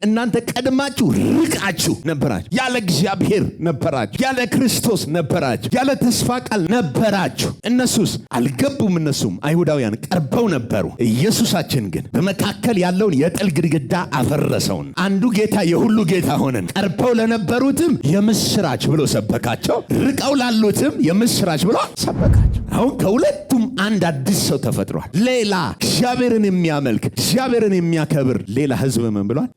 እናንተ ቀድማችሁ ርቃችሁ ነበራችሁ፣ ያለ እግዚአብሔር ነበራችሁ፣ ያለ ክርስቶስ ነበራችሁ፣ ያለ ተስፋ ቃል ነበራችሁ። እነሱስ አልገቡም። እነሱም አይሁዳውያን ቀርበው ነበሩ። ኢየሱሳችን ግን በመካከል ያለውን የጥል ግድግዳ አፈረሰውን። አንዱ ጌታ የሁሉ ጌታ ሆነን ቀርበው ለነበሩትም የምስራች ብሎ ሰበካቸው፣ ርቀው ላሉትም የምስራች ብሎ ሰበካቸው። አሁን ከሁለቱም አንድ አዲስ ሰው ተፈጥሯል። ሌላ እግዚአብሔርን የሚያመልክ እግዚአብሔርን የሚያከብር ሌላ ህዝብ ምን ብሏል?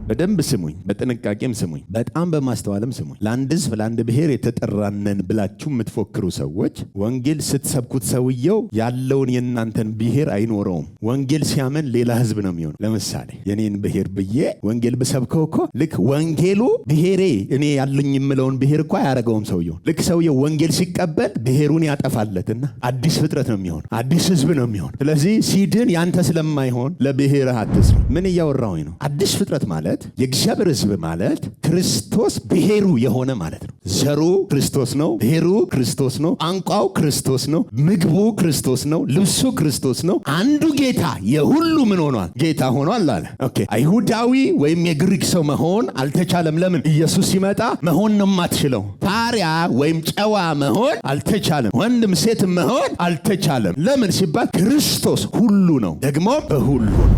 በደንብ ስሙኝ፣ በጥንቃቄም ስሙኝ፣ በጣም በማስተዋልም ስሙኝ። ለአንድ ህዝብ ለአንድ ብሔር የተጠራነን ብላችሁ የምትፎክሩ ሰዎች ወንጌል ስትሰብኩት ሰውየው ያለውን የእናንተን ብሔር አይኖረውም። ወንጌል ሲያመን ሌላ ህዝብ ነው የሚሆነው። ለምሳሌ የኔን ብሔር ብዬ ወንጌል ብሰብከው እኮ ልክ ወንጌሉ ብሔሬ እኔ ያለኝ የምለውን ብሔር እኮ አያረገውም ሰውየው። ልክ ሰውየው ወንጌል ሲቀበል ብሔሩን ያጠፋለትና አዲስ ፍጥረት ነው የሚሆን፣ አዲስ ህዝብ ነው የሚሆን። ስለዚህ ሲድን ያንተ ስለማይሆን ለብሔርህ አትስራ። ምን እያወራሁኝ ነው? አዲስ ፍጥረት ማለት የእግዚአብሔር ህዝብ ማለት ክርስቶስ ብሔሩ የሆነ ማለት ነው። ዘሩ ክርስቶስ ነው፣ ብሔሩ ክርስቶስ ነው፣ ቋንቋው ክርስቶስ ነው፣ ምግቡ ክርስቶስ ነው፣ ልብሱ ክርስቶስ ነው። አንዱ ጌታ የሁሉ ምን ሆኗል? ጌታ ሆኗል አለ። ኦኬ። አይሁዳዊ ወይም የግሪክ ሰው መሆን አልተቻለም። ለምን? ኢየሱስ ሲመጣ መሆን ነው የማትችለው። ባሪያ ወይም ጨዋ መሆን አልተቻለም። ወንድም ሴት መሆን አልተቻለም። ለምን ሲባል ክርስቶስ ሁሉ ነው፣ ደግሞ በሁሉ ነው።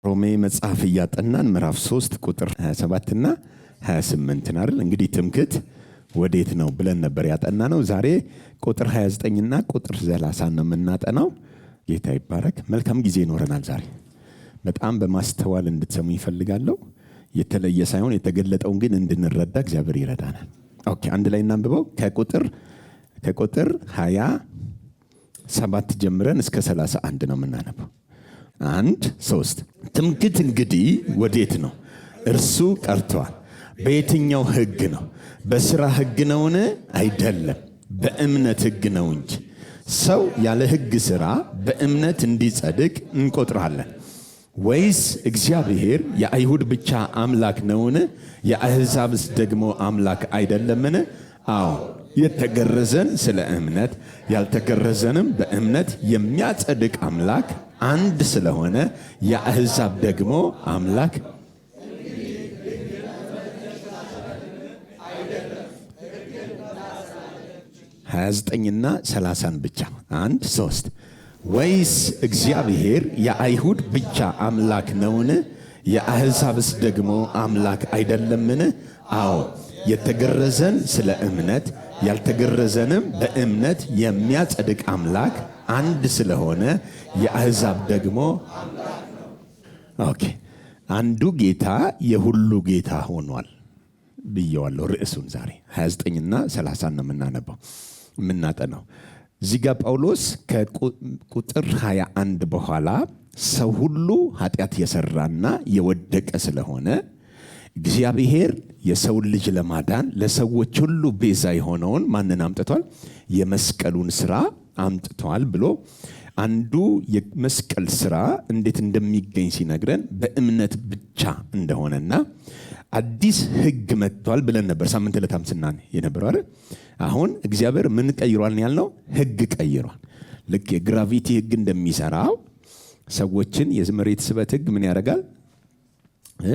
ሮሜ መጽሐፍ እያጠናን ምዕራፍ 3 ቁጥር 27 እና 28 አይደል? እንግዲህ ትምክህት ወዴት ነው ብለን ነበር ያጠና ነው። ዛሬ ቁጥር 29 እና ቁጥር 30 ነው የምናጠናው። ጌታ ይባረክ። መልካም ጊዜ ይኖረናል ዛሬ። በጣም በማስተዋል እንድትሰሙ ይፈልጋለሁ። የተለየ ሳይሆን የተገለጠውን ግን እንድንረዳ እግዚአብሔር ይረዳናል። ኦኬ፣ አንድ ላይ እናንብበው። ከቁጥር 27 ጀምረን እስከ 31 ነው የምናነበው። 1 3 ትምክህት እንግዲህ ወዴት ነው? እርሱ ቀርቷል። በየትኛው ሕግ ነው? በሥራ ሕግ ነውን? አይደለም፣ በእምነት ሕግ ነው እንጂ። ሰው ያለ ሕግ ሥራ በእምነት እንዲጸድቅ እንቆጥራለን። ወይስ እግዚአብሔር የአይሁድ ብቻ አምላክ ነውን? የአሕዛብስ ደግሞ አምላክ አይደለምን? አዎ፣ የተገረዘን ስለ እምነት ያልተገረዘንም በእምነት የሚያጸድቅ አምላክ አንድ ስለሆነ የአሕዛብ ደግሞ አምላክ 29ና 30 ብቻ 1 3 ወይስ እግዚአብሔር የአይሁድ ብቻ አምላክ ነውን? የአሕዛብስ ደግሞ አምላክ አይደለምን? አዎ፣ የተገረዘን ስለ እምነት ያልተገረዘንም በእምነት የሚያጸድቅ አምላክ አንድ ስለሆነ የአሕዛብ ደግሞ አምላክ ነው። ኦኬ፣ አንዱ ጌታ የሁሉ ጌታ ሆኗል ብየዋለሁ። ርዕሱን ዛሬ 29ና 30 ነው የምናጠናው። እዚህ ጋር ጳውሎስ ከቁጥር 21 በኋላ ሰው ሁሉ ኃጢአት የሰራና የወደቀ ስለሆነ እግዚአብሔር የሰውን ልጅ ለማዳን ለሰዎች ሁሉ ቤዛ የሆነውን ማንን አምጥቷል? የመስቀሉን ሥራ አምጥቷል ብሎ አንዱ የመስቀል ሥራ እንዴት እንደሚገኝ ሲነግረን በእምነት ብቻ እንደሆነና አዲስ ሕግ መጥቷል ብለን ነበር ሳምንት ዕለታም ስናን የነበረው አይደል? አሁን እግዚአብሔር ምን ቀይሯል ያልነው? ሕግ ቀይሯል። ልክ የግራቪቲ ሕግ እንደሚሰራው ሰዎችን የመሬት ስበት ሕግ ምን ያደርጋል?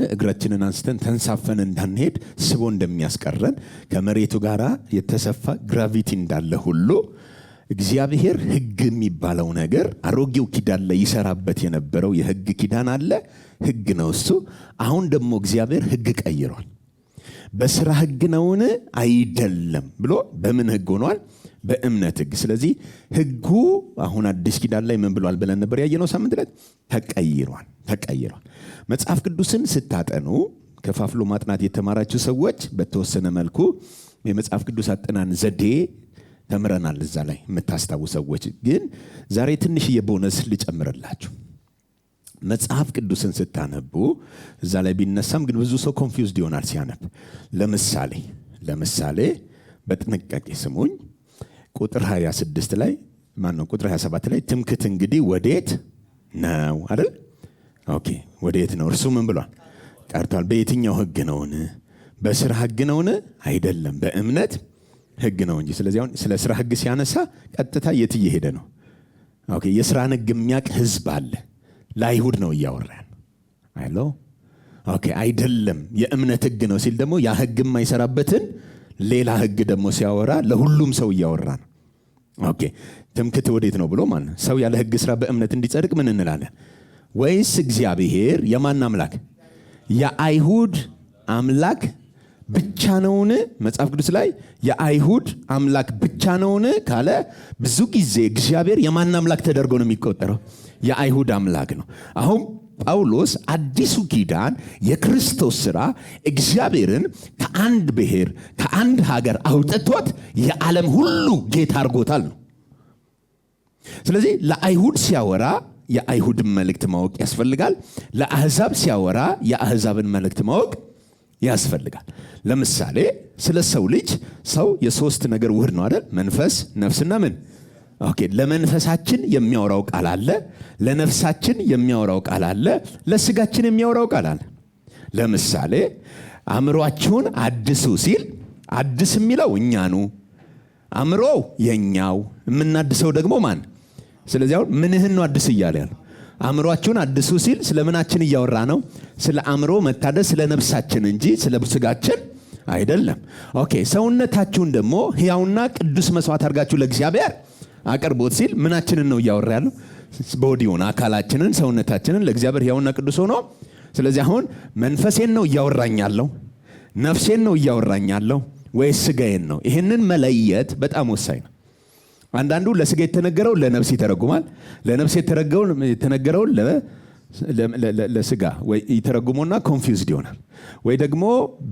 እግራችንን አንስተን ተንሳፈን እንዳንሄድ ስቦ እንደሚያስቀረን ከመሬቱ ጋር የተሰፋ ግራቪቲ እንዳለ ሁሉ እግዚአብሔር ሕግ የሚባለው ነገር አሮጌው ኪዳን ላይ ይሰራበት የነበረው የሕግ ኪዳን አለ። ሕግ ነው እሱ። አሁን ደግሞ እግዚአብሔር ሕግ ቀይሯል። በሥራ ሕግ ነውን? አይደለም ብሎ በምን ሕግ ሆኗል? በእምነት ሕግ። ስለዚህ ሕጉ አሁን አዲስ ኪዳን ላይ ምን ብሏል ብለን ነበር ያየነው ሳምንት ዕለት? ተቀይሯል። መጽሐፍ ቅዱስን ስታጠኑ ከፋፍሎ ማጥናት የተማራችሁ ሰዎች በተወሰነ መልኩ የመጽሐፍ ቅዱስ አጠናን ዘዴ ተምረናል። እዛ ላይ የምታስታውሱ ሰዎች ግን ዛሬ ትንሽዬ ቦነስ ልጨምርላችሁ። መጽሐፍ ቅዱስን ስታነቡ እዛ ላይ ቢነሳም ግን ብዙ ሰው ኮንፊውዝድ ይሆናል ሲያነብ። ለምሳሌ በጥንቃቄ ስሙኝ። ቁጥር 26 ላይ ቁጥር 27 ላይ ትምክህት እንግዲህ ወዴት ነው አይደል? ኦኬ፣ ወዴት ነው? እርሱ ምን ብሏል? ቀርቷል። በየትኛው ሕግ ነውን? በሥራ ሕግ ነውን? አይደለም፣ በእምነት ህግ ነው እንጂ። ስለዚህ አሁን ስለ ስራ ህግ ሲያነሳ ቀጥታ የት እየሄደ ነው? ኦኬ የስራን ህግ የሚያውቅ ህዝብ አለ። ለአይሁድ ነው እያወራን አይሎ። ኦኬ አይደለም የእምነት ህግ ነው ሲል ደግሞ ያ ህግ የማይሰራበትን ሌላ ህግ ደግሞ ሲያወራ ለሁሉም ሰው እያወራ ነው። ኦኬ ትምክህት ወዴት ነው ብሎ ማለት ነው። ሰው ያለ ህግ ስራ በእምነት እንዲጸድቅ ምን እንላለን? ወይስ እግዚአብሔር የማን አምላክ? የአይሁድ አምላክ ብቻ ነውን? መጽሐፍ ቅዱስ ላይ የአይሁድ አምላክ ብቻ ነውን ካለ ብዙ ጊዜ እግዚአብሔር የማን አምላክ ተደርጎ ነው የሚቆጠረው? የአይሁድ አምላክ ነው። አሁን ጳውሎስ አዲሱ ኪዳን የክርስቶስ ሥራ እግዚአብሔርን ከአንድ ብሔር ከአንድ ሀገር አውጥቶት የዓለም ሁሉ ጌታ አድርጎታል ነው። ስለዚህ ለአይሁድ ሲያወራ የአይሁድን መልእክት ማወቅ ያስፈልጋል። ለአሕዛብ ሲያወራ የአሕዛብን መልእክት ማወቅ ያስፈልጋል። ለምሳሌ ስለ ሰው ልጅ ሰው የሶስት ነገር ውህድ ነው አይደል? መንፈስ፣ ነፍስና ምን? ኦኬ ለመንፈሳችን የሚያወራው ቃል አለ፣ ለነፍሳችን የሚያወራው ቃል አለ፣ ለስጋችን የሚያወራው ቃል አለ። ለምሳሌ አእምሮአችሁን አድሱ ሲል አድስ የሚለው እኛኑ፣ አእምሮ የኛው፣ የምናድሰው ደግሞ ማን? ስለዚህ አሁን ምንህን ነው አድስ እያለ ያለው? አእምሮአችሁን አድሱ ሲል ስለምናችን እያወራ ነው? ስለ አእምሮ መታደስ ስለ ነፍሳችን እንጂ ስለ ስጋችን አይደለም። ኦኬ ሰውነታችሁን ደግሞ ሕያውና ቅዱስ መስዋዕት አድርጋችሁ ለእግዚአብሔር አቅርቦት ሲል ምናችንን ነው እያወራ ያለው? ቦዲውን አካላችንን ሰውነታችንን ለእግዚአብሔር ሕያውና ቅዱስ ሆኖ። ስለዚህ አሁን መንፈሴን ነው እያወራኛለሁ? ነፍሴን ነው እያወራኛለሁ ወይስ ስጋዬን ነው? ይህንን መለየት በጣም ወሳኝ ነው። አንዳንዱ ለስጋ የተነገረው ለነፍስ ይተረጉማል፣ ለነፍስ የተነገረውን ለስጋ ወይ ይተረጉሙና ኮንፊውዝድ ይሆናል። ወይ ደግሞ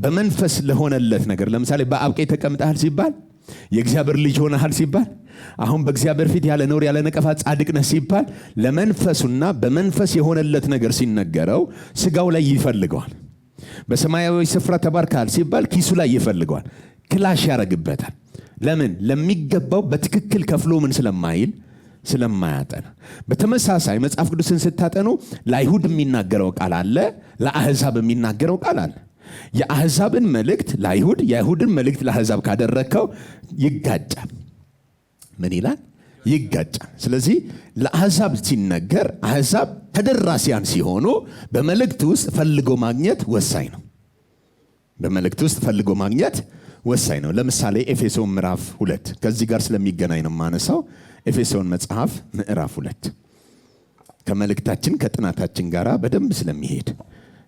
በመንፈስ ለሆነለት ነገር ለምሳሌ በአብ ቀኝ ተቀምጠሃል ሲባል የእግዚአብሔር ልጅ ሆነሃል ሲባል አሁን በእግዚአብሔር ፊት ያለ ነውር ያለ ነቀፋ ጻድቅ ነህ ሲባል ለመንፈሱና በመንፈስ የሆነለት ነገር ሲነገረው ስጋው ላይ ይፈልገዋል። በሰማያዊ ስፍራ ተባርከሃል ሲባል ኪሱ ላይ ይፈልገዋል፣ ክላሽ ያደርግበታል። ለምን? ለሚገባው በትክክል ከፍሎ ምን ስለማይል ስለማያጠና። በተመሳሳይ መጽሐፍ ቅዱስን ስታጠኑ ለአይሁድ የሚናገረው ቃል አለ፣ ለአሕዛብ የሚናገረው ቃል አለ። የአሕዛብን መልእክት ለአይሁድ የአይሁድን መልእክት ለአሕዛብ ካደረከው ይጋጫል። ምን ይላል? ይጋጫል። ስለዚህ ለአሕዛብ ሲነገር አሕዛብ ተደራሲያን ሲሆኑ በመልእክት ውስጥ ፈልጎ ማግኘት ወሳኝ ነው። በመልእክት ውስጥ ፈልጎ ማግኘት ወሳኝ ነው። ለምሳሌ ኤፌሶን ምዕራፍ 2 ከዚህ ጋር ስለሚገናኝ ነው የማነሳው። ኤፌሶን መጽሐፍ ምዕራፍ 2 ከመልእክታችን ከጥናታችን ጋር በደንብ ስለሚሄድ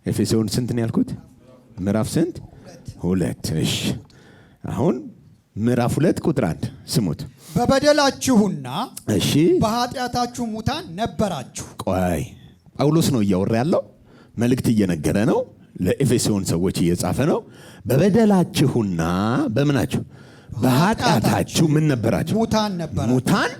ኤፌሶን ስንት ነው ያልኩት? ምዕራፍ ስንት? 2። እሺ አሁን ምዕራፍ 2 ቁጥር 1 ስሙት። በበደላችሁና እሺ በኃጢአታችሁ ሙታን ነበራችሁ። ቆይ ጳውሎስ ነው እያወራ ያለው፣ መልእክት እየነገረ ነው፣ ለኤፌሶን ሰዎች እየጻፈ ነው። በበደላችሁና በምናችሁ በኃጢአታችሁ ምን ነበራችሁ? ሙታን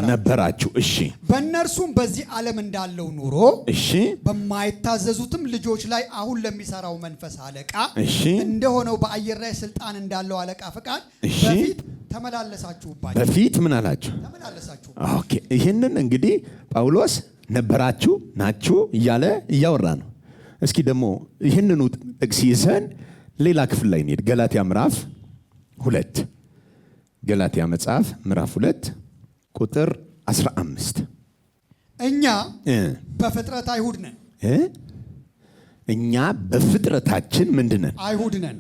ነበራችሁ። እሺ በእነርሱም በዚህ ዓለም እንዳለው ኑሮ እሺ በማይታዘዙትም ልጆች ላይ አሁን ለሚሰራው መንፈስ አለቃ እሺ እንደሆነው በአየር ላይ ስልጣን እንዳለው አለቃ ፈቃድ በፊት ተመላለሳችሁባቸው። በፊት ምን አላችሁ? ተመላለሳችሁ። ኦኬ ይሄንን እንግዲህ ጳውሎስ ነበራችሁ ናችሁ እያለ እያወራ ነው። እስኪ ደግሞ ይህንኑ ጥቅስ ይዘን ሌላ ክፍል ላይ እንሄድ። ገላትያ ምዕራፍ 2 ገላትያ መጽሐፍ ምዕራፍ 2 ቁጥር 15 እኛ በፍጥረት አይሁድ ነን። እኛ በፍጥረታችን ምንድን ነን?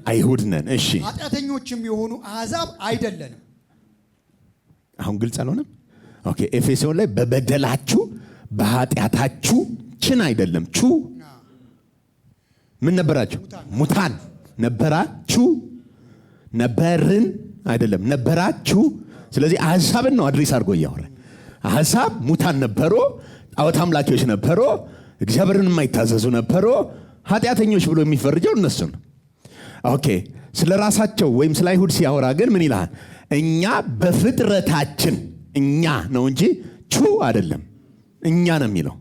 አይሁድ ነን። እሺ ኃጢአተኞችም የሆኑ አሕዛብ አይደለንም። አሁን ግልጽ አልሆነም? ኦኬ ኤፌሶን ላይ በበደላችሁ በኃጢአታችሁ ችን አይደለም ቹ ምን ነበራችሁ? ሙታን ነበራችሁ። ነበርን አይደለም ነበራችሁ። ስለዚህ አሕዛብን ነው አድሬስ አድርጎ እያወራ። አሕዛብ ሙታን ነበሩ፣ ጣዖት አምላኪዎች ነበሩ፣ እግዚአብሔርን የማይታዘዙ ነበሩ። ኃጢአተኞች ብሎ የሚፈርጀው እነሱ ነው። ኦኬ ስለ ራሳቸው ወይም ስለ አይሁድ ሲያወራ ግን ምን ይላል? እኛ በፍጥረታችን እኛ ነው እንጂ ቹ አይደለም፣ እኛ ነው የሚለው።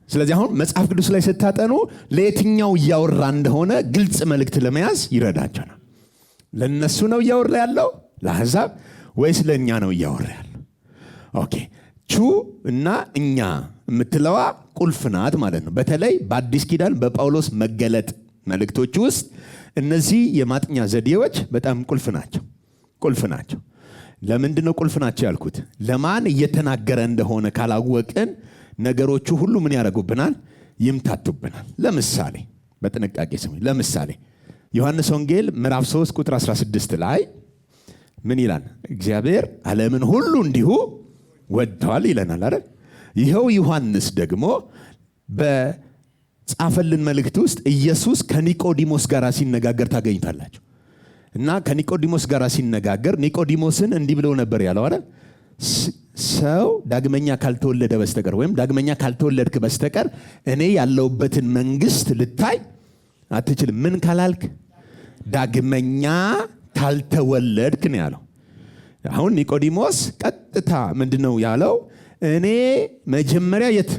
ስለዚህ አሁን መጽሐፍ ቅዱስ ላይ ስታጠኑ ለየትኛው እያወራ እንደሆነ ግልጽ መልእክት ለመያዝ ይረዳቸዋል። ለነሱ ነው እያወራ ያለው ለአሕዛብ ወይስ ለእኛ ነው እያወራ ያለው? ኦኬ ቹ እና እኛ የምትለዋ ቁልፍ ናት ማለት ነው። በተለይ በአዲስ ኪዳን በጳውሎስ መገለጥ መልእክቶች ውስጥ እነዚህ የማጥኛ ዘዴዎች በጣም ቁልፍ ናቸው። ቁልፍ ናቸው። ለምንድን ነው ቁልፍ ናቸው ያልኩት? ለማን እየተናገረ እንደሆነ ካላወቅን ነገሮቹ ሁሉ ምን ያደርጉብናል? ይምታቱብናል። ለምሳሌ በጥንቃቄ ስሙ። ለምሳሌ ዮሐንስ ወንጌል ምዕራፍ 3 ቁጥር 16 ላይ ምን ይላል? እግዚአብሔር ዓለምን ሁሉ እንዲሁ ወደዋል ይለናል አይደል? ይኸው ዮሐንስ ደግሞ በጻፈልን መልእክት ውስጥ ኢየሱስ ከኒቆዲሞስ ጋር ሲነጋገር ታገኝታላችሁ። እና ከኒቆዲሞስ ጋር ሲነጋገር ኒቆዲሞስን እንዲህ ብለው ነበር ያለው አይደል? ሰው ዳግመኛ ካልተወለደ በስተቀር ወይም ዳግመኛ ካልተወለድክ በስተቀር እኔ ያለውበትን መንግስት ልታይ አትችልም። ምን ካላልክ? ዳግመኛ ካልተወለድክ ነው ያለው። አሁን ኒቆዲሞስ ቀጥታ ምንድነው ያለው? እኔ መጀመሪያ የት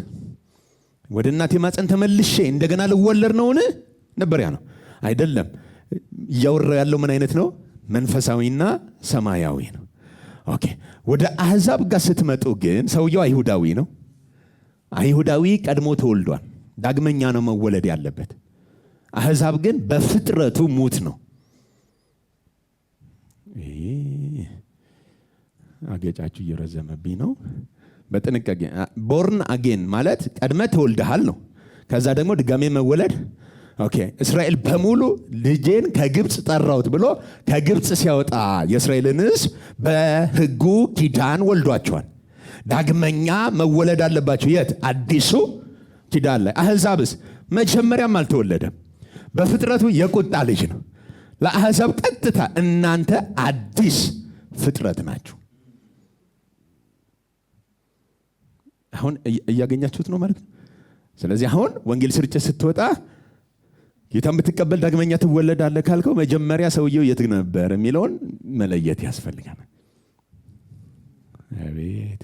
ወደ እናቴ ማፀን ተመልሼ እንደገና ልወለድ ነውን ነበር ያለው። አይደለም። እያወራው ያለው ምን አይነት ነው? መንፈሳዊና ሰማያዊ ነው። ኦኬ። ወደ አሕዛብ ጋር ስትመጡ ግን ሰውየው አይሁዳዊ ነው። አይሁዳዊ ቀድሞ ተወልዷል። ዳግመኛ ነው መወለድ ያለበት። አሕዛብ ግን በፍጥረቱ ሙት ነው። አገጫችሁ እየረዘመብኝ ነው። በጥንቃቄ ቦርን አጌን ማለት ቀድመ ተወልደሃል ነው። ከዛ ደግሞ ድጋሜ መወለድ። ኦኬ። እስራኤል በሙሉ ልጄን ከግብፅ ጠራሁት ብሎ ከግብፅ ሲያወጣ የእስራኤልን ሕዝብ በሕጉ ኪዳን ወልዷቸዋል። ዳግመኛ መወለድ አለባቸው። የት? አዲሱ ኪዳን ላይ። አሕዛብስ መጀመሪያም አልተወለደም። በፍጥረቱ የቁጣ ልጅ ነው። ለአሕዛብ ቀጥታ እናንተ አዲስ ፍጥረት ናችሁ። አሁን እያገኛችሁት ነው ማለት ነው። ስለዚህ አሁን ወንጌል ስርጭት ስትወጣ ጌታን ብትቀበል ዳግመኛ ትወለዳለህ ካልከው መጀመሪያ ሰውየው የት ነበር የሚለውን መለየት ያስፈልጋል። አቤት!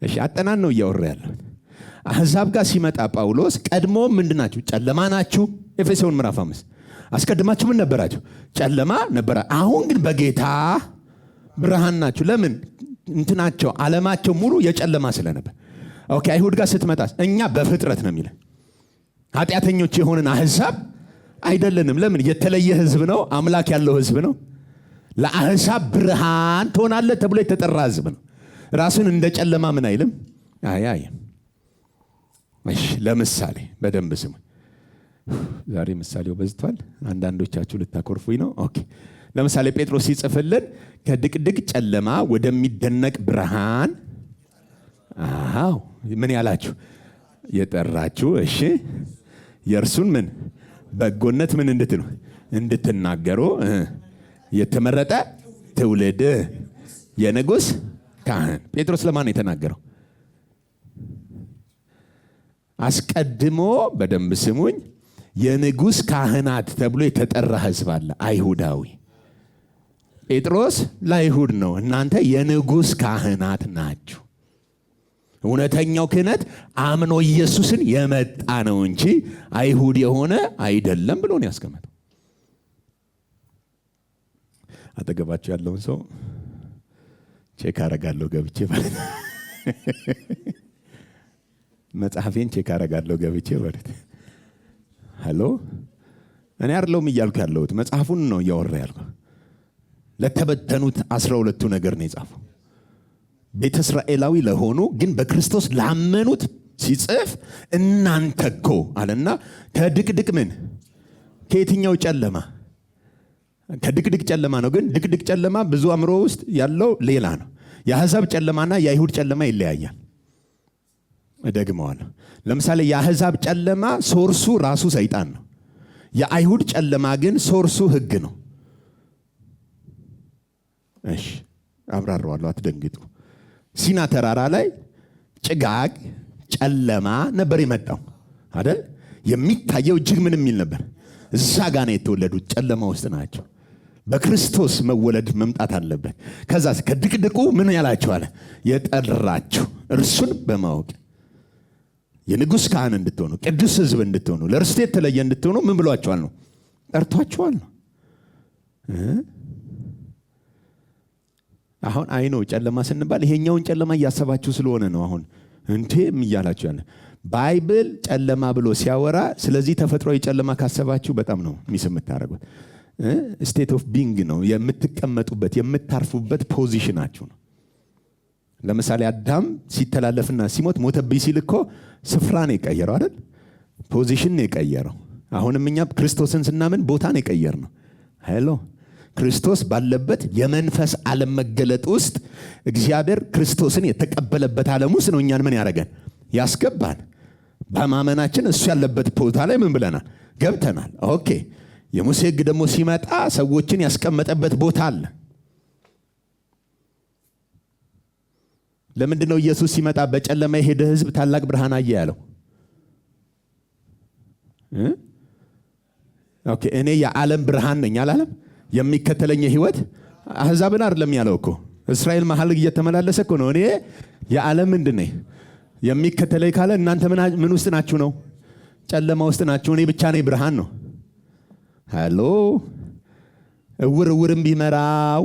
እሺ፣ አጠናን ነው እያወራ ያለው። አሕዛብ ጋር ሲመጣ ጳውሎስ ቀድሞ ምንድናችሁ? ጨለማ ናችሁ። ኤፌሶን ምዕራፍ 5 አስቀድማችሁ ምን ነበራችሁ? ጨለማ ነበራ። አሁን ግን በጌታ ብርሃን ናችሁ። ለምን? እንትናቸው ዓለማቸው ሙሉ የጨለማ ስለነበር። ኦኬ። አይሁድ ጋር ስትመጣ እኛ በፍጥረት ነው የሚለው። ኃጢአተኞች የሆንን አሕዛብ አይደለንም። ለምን? የተለየ ሕዝብ ነው። አምላክ ያለው ሕዝብ ነው። ለአሕዛብ ብርሃን ትሆናለህ ተብሎ የተጠራ ሕዝብ ነው። ራሱን እንደ ጨለማ ምን አይልም፣ አያይም። እሺ፣ ለምሳሌ በደንብ ስሙ። ዛሬ ምሳሌው በዝቷል። አንዳንዶቻችሁ ልታኮርፉኝ ነው። ኦኬ። ለምሳሌ ጴጥሮስ ሲጽፍልን ከድቅድቅ ጨለማ ወደሚደነቅ ብርሃን ምን ያላችሁ? የጠራችሁ። እሺ፣ የእርሱን ምን በጎነት ምን እንድትሉ እንድትናገሩ የተመረጠ ትውልድ የንጉሥ ካህን። ጴጥሮስ ለማን ነው የተናገረው? አስቀድሞ በደንብ ስሙኝ፣ የንጉሥ ካህናት ተብሎ የተጠራ ሕዝብ አለ፣ አይሁዳዊ። ጴጥሮስ ለአይሁድ ነው፣ እናንተ የንጉሥ ካህናት ናችሁ። እውነተኛው ክህነት አምኖ ኢየሱስን የመጣ ነው እንጂ አይሁድ የሆነ አይደለም ብሎ ነው ያስቀመጠው። አጠገባችሁ ያለውን ሰው ቼክ አረጋለሁ ገብቼ ማለት መጽሐፌን ቼክ አረጋለሁ ገብቼ ማለት ሄሎ፣ እኔ አይደለሁም እያልኩ ያለሁት መጽሐፉን ነው እያወራ ያልኩት። ለተበተኑት 12ቱ ነገር ነው የጻፈው። ቤተ እስራኤላዊ ለሆኑ ግን በክርስቶስ ላመኑት ሲጽፍ እናንተ እኮ አለና ከድቅድቅ ምን ከየትኛው ጨለማ? ከድቅድቅ ጨለማ ነው። ግን ድቅድቅ ጨለማ ብዙ አእምሮ ውስጥ ያለው ሌላ ነው። የአሕዛብ ጨለማና የአይሁድ ጨለማ ይለያያል። እደግመዋለሁ። ለምሳሌ የአሕዛብ ጨለማ ሶርሱ ራሱ ሰይጣን ነው። የአይሁድ ጨለማ ግን ሶርሱ ሕግ ነው። እሺ፣ አብራራዋለሁ፣ አትደንግጡ። ሲና ተራራ ላይ ጭጋግ ጨለማ ነበር የመጣው አይደል? የሚታየው እጅግ ምን የሚል ነበር? እዛ ጋር ነው የተወለዱት፣ ጨለማ ውስጥ ናቸው። በክርስቶስ መወለድ መምጣት አለበት። ከዛ ከድቅድቁ ምን ያላችሁ አለ? የጠራችሁ እርሱን በማወቅ የንጉሥ ካህን እንድትሆኑ፣ ቅዱስ ሕዝብ እንድትሆኑ፣ ለርስቱ የተለየ እንድትሆኑ ምን ብሏችኋል ነው? ጠርቷችኋል ነው። አሁን አይ ነው ጨለማ ስንባል ይሄኛውን ጨለማ እያሰባችሁ ስለሆነ ነው። አሁን እንዴም እያላችሁ ያለ ባይብል ጨለማ ብሎ ሲያወራ ስለዚህ ተፈጥሯዊ ጨለማ ካሰባችሁ በጣም ነው ሚስ የምታደርጉት። ስቴት ኦፍ ቢንግ ነው። የምትቀመጡበት የምታርፉበት ፖዚሽናችሁ ነው። ለምሳሌ አዳም ሲተላለፍና ሲሞት ሞተብኝ ሲል እኮ ስፍራ ነው የቀየረው አይደል? ፖዚሽን ነው የቀየረው። አሁንም እኛ ክርስቶስን ስናምን ቦታ ነው የቀየርነው። ሄሎ ክርስቶስ ባለበት የመንፈስ ዓለም መገለጥ ውስጥ እግዚአብሔር ክርስቶስን የተቀበለበት ዓለም ውስጥ ነው እኛን ምን ያደረገን? ያስገባን። በማመናችን እሱ ያለበት ቦታ ላይ ምን ብለናል? ገብተናል። ኦኬ። የሙሴ ሕግ ደግሞ ሲመጣ ሰዎችን ያስቀመጠበት ቦታ አለ። ለምንድን ነው ኢየሱስ ሲመጣ በጨለማ የሄደ ሕዝብ ታላቅ ብርሃን አየ ያለው? ኦኬ። እኔ የዓለም ብርሃን ነኝ አላለም? የሚከተለኝ ህይወት አህዛብን አይደለም ያለው እኮ። እስራኤል መሃል እየተመላለሰ እኮ ነው። እኔ የዓለም ምንድን ነኝ? የሚከተለኝ ካለ እናንተ ምን ውስጥ ናችሁ ነው? ጨለማ ውስጥ ናችሁ። እኔ ብቻ ነኝ ብርሃን ነው። ሃሎ እውርም ቢመራው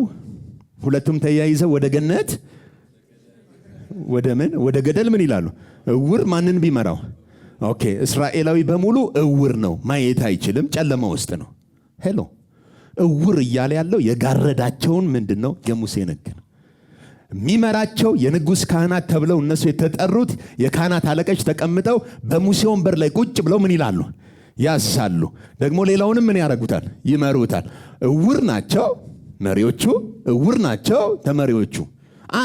ሁለቱም ተያይዘው ወደ ገነት ወደ ገደል ምን ይላሉ? እውር ማንን ቢመራው? ኦኬ። እስራኤላዊ በሙሉ እውር ነው፣ ማየት አይችልም፣ ጨለማ ውስጥ ነው። ሄሎ እውር እያለ ያለው የጋረዳቸውን ምንድን ነው? የሙሴን ሕግ ነው የሚመራቸው። የንጉሥ ካህናት ተብለው እነሱ የተጠሩት የካህናት አለቆች ተቀምጠው በሙሴ ወንበር ላይ ቁጭ ብለው ምን ይላሉ? ያሳሉ። ደግሞ ሌላውንም ምን ያደርጉታል? ይመሩታል። እውር ናቸው መሪዎቹ፣ እውር ናቸው ተመሪዎቹ።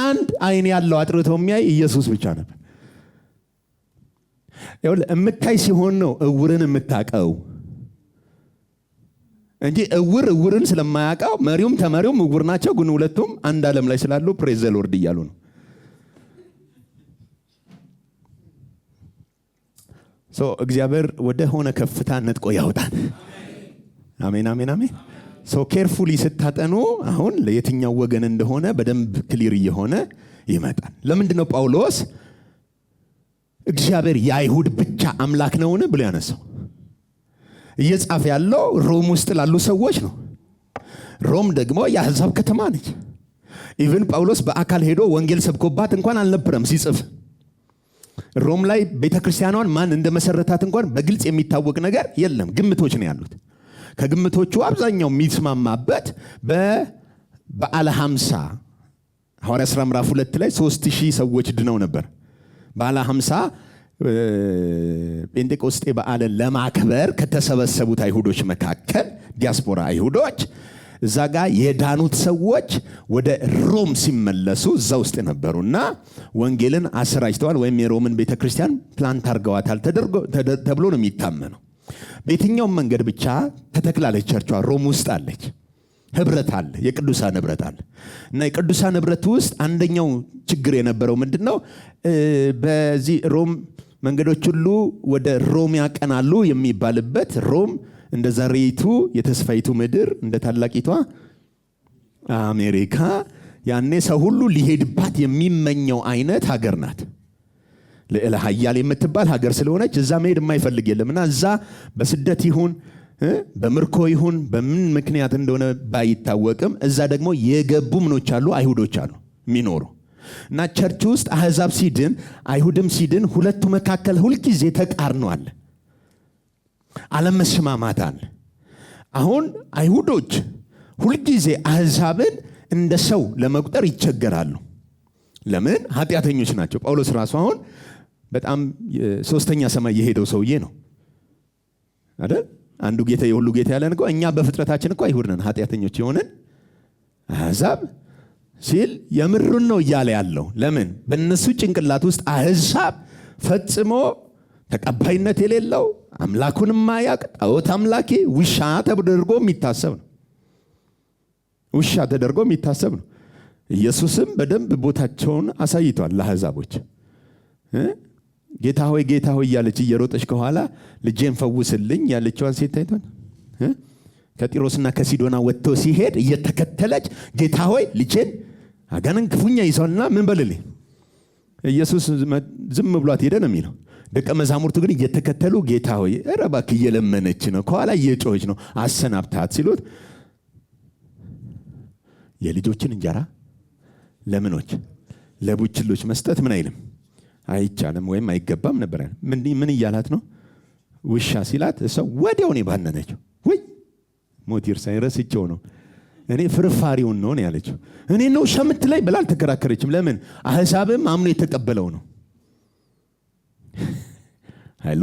አንድ አይን ያለው አጥርቶ የሚያይ ኢየሱስ ብቻ ነበር። የምታይ ሲሆን ነው እውርን የምታቀው እንጂ እውርን ስለማያውቀው መሪውም ተመሪውም እውር ናቸው። ግን ሁለቱም አንድ ዓለም ላይ ስላሉ ፕሬዝ ዘ ሎርድ እያሉ ነው። እግዚአብሔር ወደ ሆነ ከፍታ ነጥቆ ያወጣል። አሜን አሜን አሜን። ኬርፉሊ ስታጠኑ አሁን ለየትኛው ወገን እንደሆነ በደንብ ክሊር እየሆነ ይመጣል። ለምንድን ነው ጳውሎስ እግዚአብሔር የአይሁድ ብቻ አምላክ ነውን ብሎ ያነሳው? እየጻፈ ያለው ሮም ውስጥ ላሉ ሰዎች ነው። ሮም ደግሞ የአሕዛብ ከተማ ነች። ኢቭን ጳውሎስ በአካል ሄዶ ወንጌል ሰብኮባት እንኳን አልነበረም ሲጽፍ። ሮም ላይ ቤተክርስቲያኗን ማን እንደመሰረታት እንኳን በግልጽ የሚታወቅ ነገር የለም። ግምቶች ነው ያሉት። ከግምቶቹ አብዛኛው የሚስማማበት በበዓለ 50 ሐዋርያት ሥራ ምዕራፍ 2 ላይ 3000 ሰዎች ድነው ነበር። በዓለ 50 ጴንጤቆስጤ በዓልን ለማክበር ከተሰበሰቡት አይሁዶች መካከል ዲያስፖራ አይሁዶች እዛ ጋር የዳኑት ሰዎች ወደ ሮም ሲመለሱ እዛ ውስጥ ነበሩና ወንጌልን አሰራጭተዋል፣ ወይም የሮምን ቤተክርስቲያን ፕላንት አድርገዋታል ተብሎ ነው የሚታመነው። በየትኛውም መንገድ ብቻ ተተክላለች። ቸርቿ ሮም ውስጥ አለች። ህብረት አለ፣ የቅዱሳን ህብረት አለ። እና የቅዱሳን ህብረት ውስጥ አንደኛው ችግር የነበረው ምንድነው? በዚህ ሮም መንገዶች ሁሉ ወደ ሮም ያቀናሉ የሚባልበት ሮም እንደ ዛሬቱ የተስፋይቱ ምድር እንደ ታላቂቷ አሜሪካ ያኔ ሰው ሁሉ ሊሄድባት የሚመኘው አይነት ሀገር ናት። ልዕለ ኃያል የምትባል ሀገር ስለሆነች እዛ መሄድ የማይፈልግ የለምና እዛ በስደት ይሁን በምርኮ ይሁን በምን ምክንያት እንደሆነ ባይታወቅም እዛ ደግሞ የገቡ ምኖች አሉ፣ አይሁዶች አሉ የሚኖሩ እና ቸርች ውስጥ አሕዛብ ሲድን አይሁድም ሲድን ሁለቱ መካከል ሁልጊዜ ተቃርኖ አለ፣ አለመስማማት አለ። አሁን አይሁዶች ሁልጊዜ አሕዛብን እንደ ሰው ለመቁጠር ይቸገራሉ። ለምን? ኃጢአተኞች ናቸው። ጳውሎስ ራሱ አሁን በጣም ሶስተኛ ሰማይ የሄደው ሰውዬ ነው አይደል? አንዱ ጌታ የሁሉ ጌታ ያለን እኮ እኛ በፍጥረታችን እኮ አይሁድ ነን፣ ኃጢአተኞች የሆነን አሕዛብ ሲል የምሩን ነው እያለ ያለው። ለምን? በእነሱ ጭንቅላት ውስጥ አሕዛብ ፈጽሞ ተቀባይነት የሌለው አምላኩን ማያቅ ጣዖት አምላኪ ውሻ ተደርጎ የሚታሰብ ነው። ውሻ ተደርጎ የሚታሰብ ነው። ኢየሱስም በደንብ ቦታቸውን አሳይቷል ለአሕዛቦች። ጌታ ሆይ ጌታ ሆይ እያለች እየሮጠች ከኋላ ልጄን ፈውስልኝ ያለችዋን ሴት ታይቷል። ከጢሮስና ከሲዶና ወጥቶ ሲሄድ እየተከተለች ጌታ ሆይ ልጄን አጋንንት ክፉኛ ይዘውና ምን በልልኝ። ኢየሱስ ዝም ብሏት ሄደ ነው የሚለው። ደቀ መዛሙርቱ ግን እየተከተሉ ጌታ ሆይ ኧረ እባክህ እየለመነች ነው፣ ከኋላ እየጮኸች ነው፣ አሰናብታት ሲሉት የልጆችን እንጀራ ለምኖች ለቡችሎች መስጠት ምን አይልም አይቻልም ወይም አይገባም ነበር። ምን እያላት ነው? ውሻ ሲላት ሰው ወዲያው ነው ባነነችው። ወይ ሞት ይርሳኝ ረስቼው ነው እኔ ፍርፋሪውን ነው ያለችው። እኔ ነው ሸምት ላይ ብላ አልተከራከረችም። ለምን? አሕዛብም አምኖ የተቀበለው ነው። ሃሎ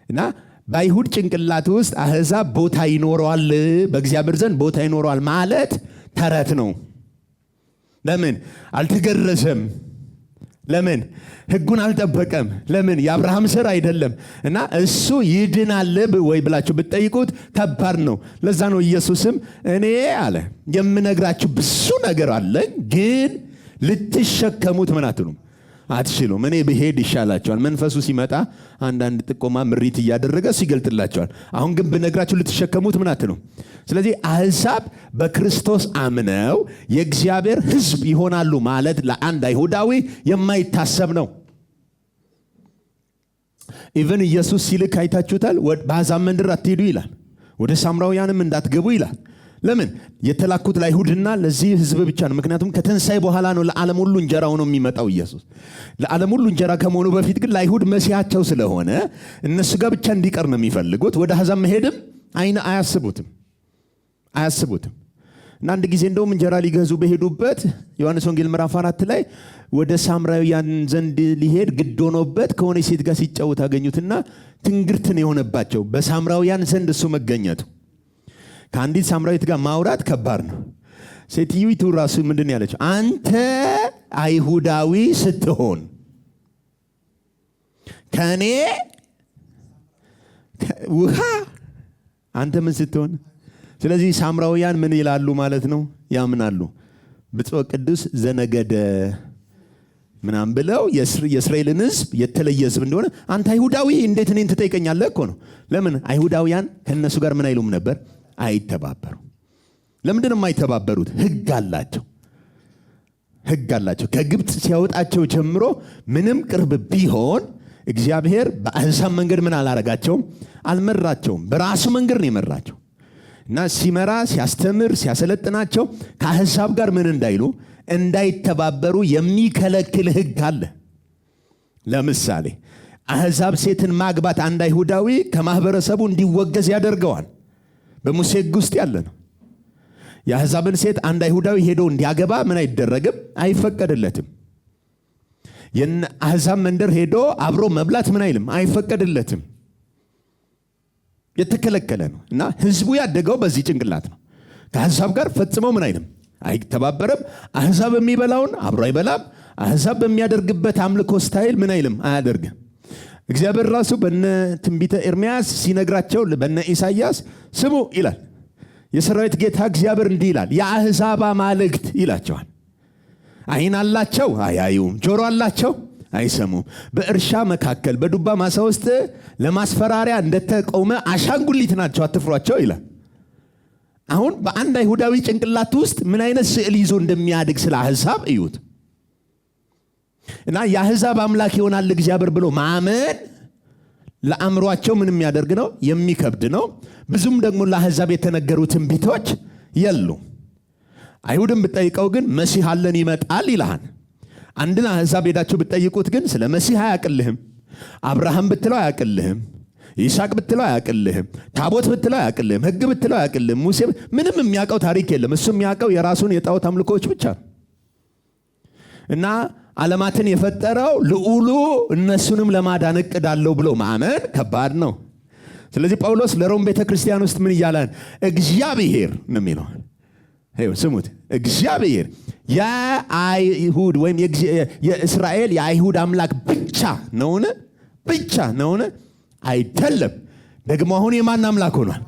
እና በአይሁድ ጭንቅላት ውስጥ አሕዛብ ቦታ ይኖረዋል፣ በእግዚአብሔር ዘንድ ቦታ ይኖረዋል ማለት ተረት ነው። ለምን? አልተገረዘም። ለምን? ሕጉን አልጠበቀም። ለምን? የአብርሃም ስር አይደለም። እና እሱ ይድናል ወይ ብላችሁ ብትጠይቁት ከባድ ነው። ለዛ ነው ኢየሱስም እኔ አለ የምነግራችሁ ብዙ ነገር አለኝ፣ ግን ልትሸከሙት ምን አትሉም አትችሉም። እኔ ብሄድ ይሻላቸዋል። መንፈሱ ሲመጣ አንዳንድ ጥቆማ ምሪት እያደረገ ሲገልጥላቸዋል። አሁን ግን ብነግራችሁ ልትሸከሙት ምን አትሉም። ስለዚህ አሕዛብ በክርስቶስ አምነው የእግዚአብሔር ሕዝብ ይሆናሉ ማለት ለአንድ አይሁዳዊ የማይታሰብ ነው። ኢቨን ኢየሱስ ሲልክ አይታችሁታል። በአሕዛብ መንደር አትሄዱ ይላል፣ ወደ ሳምራውያንም እንዳትገቡ ይላል። ለምን? የተላኩት ለአይሁድና ለዚህ ሕዝብ ብቻ ነው። ምክንያቱም ከትንሣኤ በኋላ ነው ለዓለም ሁሉ እንጀራ ሆኖ የሚመጣው ኢየሱስ። ለዓለም ሁሉ እንጀራ ከመሆኑ በፊት ግን ለአይሁድ መሲያቸው ስለሆነ እነሱ ጋር ብቻ እንዲቀር ነው የሚፈልጉት። ወደ አሕዛብ መሄድም አያስቡትም። እና አንድ ጊዜ እንደውም እንጀራ ሊገዙ በሄዱበት ዮሐንስ ወንጌል ምዕራፍ 4 ላይ ወደ ሳምራውያን ዘንድ ሊሄድ ግድ ሆኖበት ከሆነ ሴት ጋር ሲጫወት አገኙትና ትንግርትን የሆነባቸው በሳምራውያን ዘንድ እሱ መገኘቱ። ከአንዲት ሳምራዊት ጋር ማውራት ከባድ ነው። ሴትዮይቱ ራሱ ምንድን ያለችው? አንተ አይሁዳዊ ስትሆን ከኔ ውሃ አንተ ምን ስትሆን? ስለዚህ ሳምራውያን ምን ይላሉ ማለት ነው? ያምናሉ። ብፁዕ ቅዱስ ዘነገደ ምናምን ብለው የእስራኤልን ሕዝብ የተለየ ሕዝብ እንደሆነ አንተ አይሁዳዊ እንዴት እኔን ትጠይቀኛለህ እኮ ነው። ለምን? አይሁዳውያን ከእነሱ ጋር ምን አይሉም ነበር? አይተባበሩ። ለምንድን ነው የማይተባበሩት? ሕግ አላቸው። ከግብፅ ሲያወጣቸው ጀምሮ ምንም ቅርብ ቢሆን እግዚአብሔር በአሕዛብ መንገድ ምን አላረጋቸውም? አልመራቸውም። በራሱ መንገድ ነው የመራቸው። እና ሲመራ ሲያስተምር ሲያሰለጥናቸው ከአሕዛብ ጋር ምን እንዳይሉ እንዳይተባበሩ የሚከለክል ሕግ አለ። ለምሳሌ አሕዛብ ሴትን ማግባት አንድ አይሁዳዊ ከማህበረሰቡ እንዲወገዝ ያደርገዋል። በሙሴ ሕግ ውስጥ ያለ ነው። የአሕዛብን ሴት አንድ አይሁዳዊ ሄዶ እንዲያገባ ምን አይደረግም? አይፈቀድለትም። የአሕዛብ መንደር ሄዶ አብሮ መብላት ምን አይልም? አይፈቀድለትም። የተከለከለ ነው። እና ሕዝቡ ያደገው በዚህ ጭንቅላት ነው። ከአሕዛብ ጋር ፈጽመው ምን አይልም? አይተባበርም። አሕዛብ የሚበላውን አብሮ አይበላም። አሕዛብ በሚያደርግበት አምልኮ ስታይል ምን አይልም? አያደርግም። እግዚአብሔር ራሱ በነ ትንቢተ ኤርምያስ ሲነግራቸው በነ ኢሳይያስ ስሙ ይላል። የሰራዊት ጌታ እግዚአብሔር እንዲህ ይላል፣ የአሕዛብ አማልክት ይላቸዋል። ዓይን አላቸው አያዩም፣ ጆሮ አላቸው አይሰሙም። በእርሻ መካከል በዱባ ማሳ ውስጥ ለማስፈራሪያ እንደተቆመ አሻንጉሊት ናቸው፣ አትፍሯቸው ይላል። አሁን በአንድ አይሁዳዊ ጭንቅላት ውስጥ ምን አይነት ስዕል ይዞ እንደሚያድግ ስለ አሕዛብ እዩት። እና የአሕዛብ አምላክ ይሆናል እግዚአብሔር ብሎ ማመን ለአእምሯቸው ምን የሚያደርግ ነው? የሚከብድ ነው። ብዙም ደግሞ ለአሕዛብ የተነገሩ ትንቢቶች የሉ። አይሁድን ብትጠይቀው ግን መሲህ አለን ይመጣል ይልሃል። አንድን አሕዛብ ሄዳችሁ ብትጠይቁት ግን ስለ መሲህ አያቅልህም። አብርሃም ብትለው አያቅልህም። ይስሐቅ ብትለው አያቅልህም። ታቦት ብትለው አያቅልህም። ሕግ ብትለው አያቅልህም። ሙሴ ምንም የሚያውቀው ታሪክ የለም። እሱ የሚያውቀው የራሱን የጣዖት አምልኮች ብቻ ነው። እና ዓለማትን የፈጠረው ልዑሉ እነሱንም ለማዳን እቅድ አለው ብሎ ማመን ከባድ ነው። ስለዚህ ጳውሎስ ለሮም ቤተ ክርስቲያን ውስጥ ምን እያለን? እግዚአብሔር ነው የሚለው። ስሙት፣ እግዚአብሔር የአይሁድ ወይም የእስራኤል የአይሁድ አምላክ ብቻ ነውን? ብቻ ነውን? አይደለም። ደግሞ አሁን የማን አምላክ ሆኗል?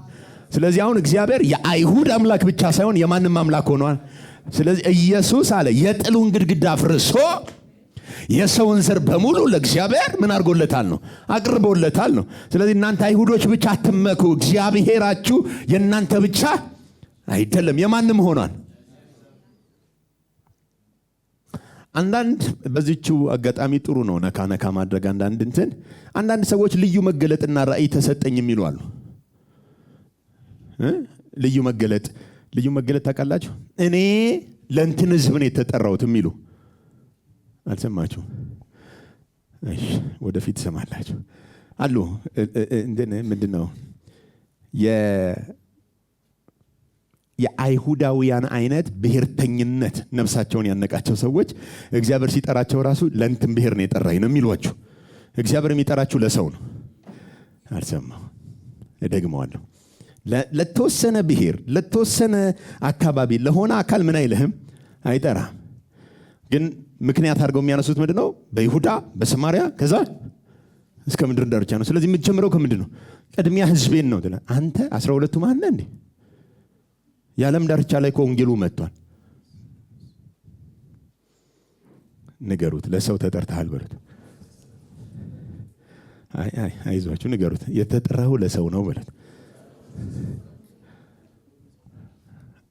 ስለዚህ አሁን እግዚአብሔር የአይሁድ አምላክ ብቻ ሳይሆን የማንም አምላክ ሆኗል። ስለዚህ ኢየሱስ አለ የጥሉን ግድግዳ አፍርሶ የሰውን ዘር በሙሉ ለእግዚአብሔር ምን አድርጎለታል ነው? አቅርቦለታል ነው። ስለዚህ እናንተ አይሁዶች ብቻ አትመኩ፣ እግዚአብሔራችሁ የእናንተ ብቻ አይደለም፣ የማንም ሆኗል። አንዳንድ በዚቹ አጋጣሚ ጥሩ ነው ነካ ነካ ማድረግ። አንዳንድ ሰዎች ልዩ መገለጥና ራእይ ተሰጠኝ የሚሉ አሉ። ልዩ መገለጥ ታውቃላችሁ? እኔ ለእንትን ሕዝብ ነው የተጠራሁት የሚሉ አልሰማችሁ? እሺ፣ ወደፊት ሰማላችሁ አሉ። ምንድን ነው የአይሁዳውያን አይነት ብሔርተኝነት ነፍሳቸውን ያነቃቸው ሰዎች እግዚአብሔር ሲጠራቸው ራሱ ለእንትን ብሔር ነው የጠራኝ ነው የሚሏችሁ። እግዚአብሔር የሚጠራችሁ ለሰው ነው። አልሰማሁ፣ እደግመዋለሁ። ለተወሰነ ብሔር፣ ለተወሰነ አካባቢ፣ ለሆነ አካል ምን አይልህም፣ አይጠራም። ግን ምክንያት አድርገው የሚያነሱት ምንድነው? በይሁዳ በሰማሪያ ከዛ እስከ ምድር ዳርቻ ነው። ስለዚህ የምትጀምረው ከምንድን ነው? ቅድሚያ ህዝቤን ነው ትላለህ። አንተ 12ቱ ማን ነህ እንዴ? የዓለም ዳርቻ ላይ ወንጌሉ መጥቷል። ንገሩት፣ ለሰው ተጠርተሃል በሉት። አይዟችሁ ንገሩት፣ የተጠራው ለሰው ነው በሉት።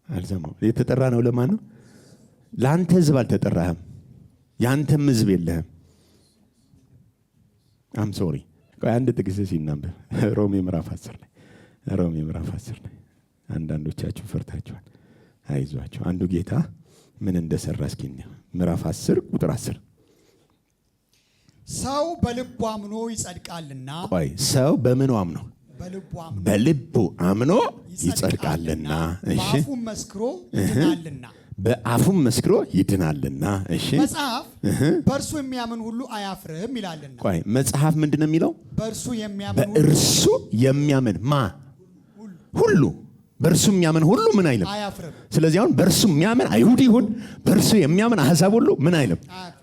አልሰማሁም። የተጠራ ነው ለማን ነው? ለአንተ ህዝብ አልተጠራህም። ያንተም ህዝብ የለህም። አም ሶሪ። ቆይ አንድ ጥቅስ ሲናንበብ ሮሜ ምዕራፍ 10 ላይ ሮሜ ምዕራፍ 10 ላይ አንዳንዶቻችሁ ፈርታችኋል። አይዟችሁ። አንዱ ጌታ ምን እንደሰራ እስኪ እንየው። ምዕራፍ 10 ቁጥር 10 ሰው በልቡ አምኖ ይጸድቃልና። ቆይ ሰው በምኑ አምኖ? በልቡ አምኖ ይጸድቃልና። እሺ በአፉም መስክሮ ይድናልና። በአፉም መስክሮ ይድናልና። እሺ መጽሐፍ በእርሱ የሚያምን ሁሉ አያፍርም ይላልና። ቆይ መጽሐፍ ምንድነው የሚለው? በእርሱ የሚያምን በእርሱ የሚያምን ማ ሁሉ፣ በእርሱ የሚያምን ሁሉ ምን አይልም? አያፍርም። ስለዚህ አሁን በእርሱ የሚያምን አይሁድ ይሁን በእርሱ የሚያምን አሕዛብ ሁሉ ምን አይልም?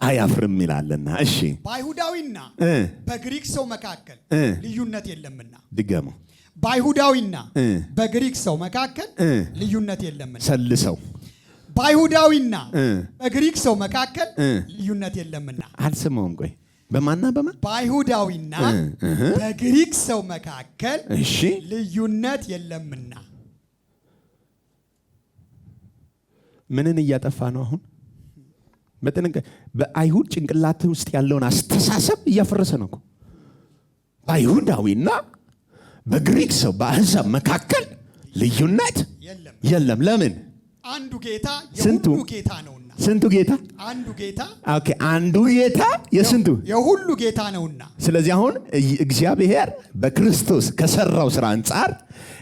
አያፍርም ይላልና። እሺ በአይሁዳዊና በግሪክ ሰው መካከል ልዩነት የለምና። ድገሙ። በአይሁዳዊና በግሪክ ሰው መካከል ልዩነት የለምና። ሰልሰው በአይሁዳዊና በግሪክ ሰው መካከል ልዩነት የለምና። አልሰማውም። ቆይ በማና በማ? በአይሁዳዊና በግሪክ ሰው መካከል እሺ ልዩነት የለምና። ምንን እያጠፋ ነው አሁን? በአይሁድ ጭንቅላት ውስጥ ያለውን አስተሳሰብ እያፈረሰ ነው እኮ። በአይሁዳዊና በግሪክ ሰው በአሕዛብ መካከል ልዩነት የለም። ለምን? አንዱ ጌታ የሁሉ ጌታ ነውና። ስንቱ ጌታ? አንዱ ጌታ። ኦኬ፣ አንዱ ጌታ የስንቱ? የሁሉ ጌታ ነውና። ስለዚህ አሁን እግዚአብሔር በክርስቶስ ከሰራው ስራ አንጻር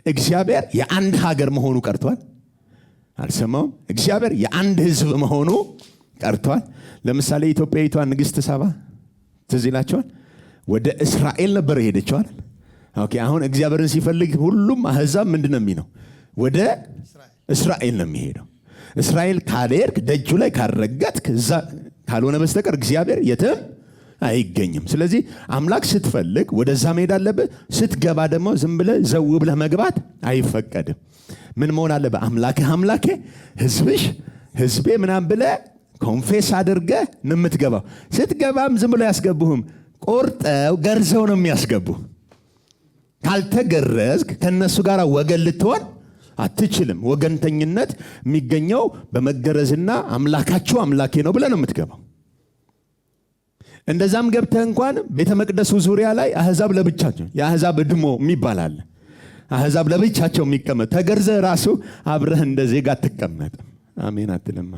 እግዚአብሔር የአንድ ሀገር መሆኑ ቀርቷል። አልሰማውም? እግዚአብሔር የአንድ ህዝብ መሆኑ ቀርቷል። ለምሳሌ ኢትዮጵያዊቷ ንግስት ሳባ ትዝ ይላችኋል? ወደ እስራኤል ነበር ሄደችዋል። ኦኬ፣ አሁን እግዚአብሔርን ሲፈልግ ሁሉም አሕዛብ ምንድነው የሚለው? ወደ እስራኤል ነው የሚሄደው። እስራኤል ካልሄድክ፣ ደጁ ላይ ካልረገጥክ፣ እዛ ካልሆነ በስተቀር እግዚአብሔር የትም አይገኝም። ስለዚህ አምላክ ስትፈልግ ወደዛ መሄድ አለብህ። ስትገባ ደግሞ ዝም ብለህ ዘው ብለህ መግባት አይፈቀድም። ምን መሆን አለብህ? አምላክህ አምላኬ፣ ህዝብሽ ህዝቤ ምናምን ብለህ ኮንፌስ አድርገህ ነው የምትገባው። ስትገባም ዝም ብለው ያስገቡህም፣ ቆርጠው ገርዘው ነው የሚያስገቡ። ካልተገረዝክ ከነሱ ጋር ወገን ልትሆን አትችልም። ወገንተኝነት የሚገኘው በመገረዝና አምላካችሁ አምላኬ ነው ብለህ ነው የምትገባው። እንደዛም ገብተህ እንኳን ቤተ መቅደሱ ዙሪያ ላይ አሕዛብ ለብቻቸው፣ የአሕዛብ እድሞ የሚባል አለ። አሕዛብ ለብቻቸው የሚቀመጥ፣ ተገርዘህ ራሱ አብረህ እንደ ዜጋ አትቀመጥም። አሜን አትልማ።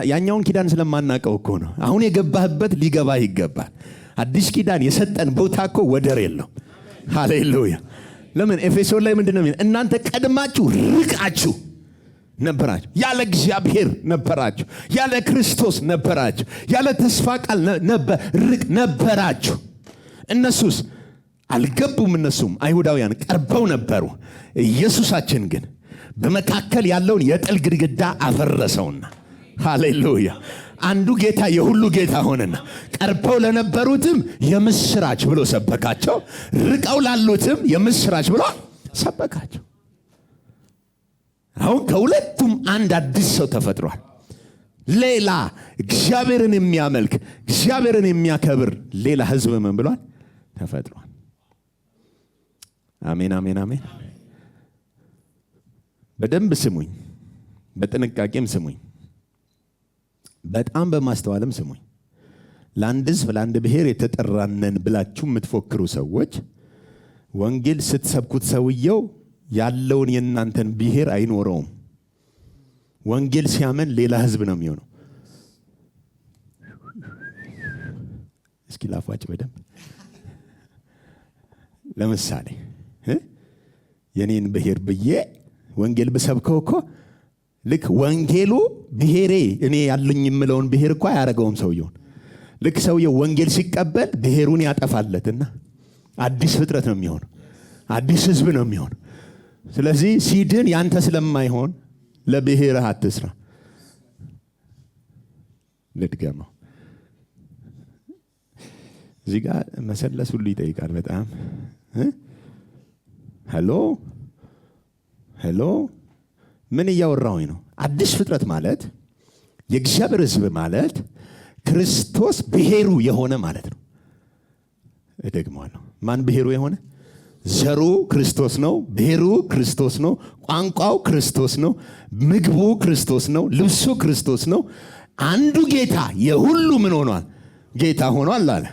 ያኛውን ኪዳን ስለማናቀው እኮ ነው። አሁን የገባህበት ሊገባ ይገባል። አዲስ ኪዳን የሰጠን ቦታ እኮ ወደር የለው። ሃሌሉያ። ለምን? ኤፌሶን ላይ ምንድነው የሚለው? እናንተ ቀድማችሁ ርቃችሁ ነበራችሁ፣ ያለ እግዚአብሔር ነበራችሁ፣ ያለ ክርስቶስ ነበራችሁ፣ ያለ ተስፋ ቃል ርቅ ነበራችሁ። እነሱስ አልገቡም። እነሱም አይሁዳውያን ቀርበው ነበሩ። ኢየሱሳችን ግን በመካከል ያለውን የጥል ግድግዳ አፈረሰውና፣ ሃሌሉያ፣ አንዱ ጌታ የሁሉ ጌታ ሆነና ቀርበው ለነበሩትም የምስራች ብሎ ሰበካቸው፣ ርቀው ላሉትም የምስራች ብሎ ሰበካቸው። አሁን ከሁለቱም አንድ አዲስ ሰው ተፈጥሯል። ሌላ እግዚአብሔርን የሚያመልክ እግዚአብሔርን የሚያከብር ሌላ ህዝብ ምን ብሏል? ተፈጥሯል። አሜን አሜን አሜን። በደንብ ስሙኝ፣ በጥንቃቄም ስሙኝ፣ በጣም በማስተዋልም ስሙኝ። ለአንድ ህዝብ ለአንድ ብሔር የተጠራነን ብላችሁ የምትፎክሩ ሰዎች ወንጌል ስትሰብኩት ሰውየው ያለውን የእናንተን ብሔር አይኖረውም። ወንጌል ሲያመን ሌላ ህዝብ ነው የሚሆነው። እስኪ ላፏጭ በደንብ። ለምሳሌ የኔን ብሔር ብዬ ወንጌል ብሰብከው እኮ ልክ ወንጌሉ ብሔሬ እኔ ያለኝ የምለውን ብሔር እኮ አያደርገውም ሰውየውን። ልክ ሰውየው ወንጌል ሲቀበል ብሔሩን ያጠፋለትና አዲስ ፍጥረት ነው የሚሆን፣ አዲስ ህዝብ ነው የሚሆን። ስለዚህ ሲድን ያንተ ስለማይሆን ለብሔርህ አትስራ። ልድገመው። እዚህ ጋር መሰለስ ሁሉ ይጠይቃል በጣም ሄሎ ምን እያወራሁኝ ነው? አዲስ ፍጥረት ማለት የእግዚአብሔር ህዝብ ማለት ክርስቶስ ብሔሩ የሆነ ማለት ነው። እደግመዋለሁ። ማን ብሔሩ የሆነ? ዘሩ ክርስቶስ ነው፣ ብሔሩ ክርስቶስ ነው፣ ቋንቋው ክርስቶስ ነው፣ ምግቡ ክርስቶስ ነው፣ ልብሱ ክርስቶስ ነው። አንዱ ጌታ የሁሉ ምን ሆኗል? ጌታ ሆኗል አለ።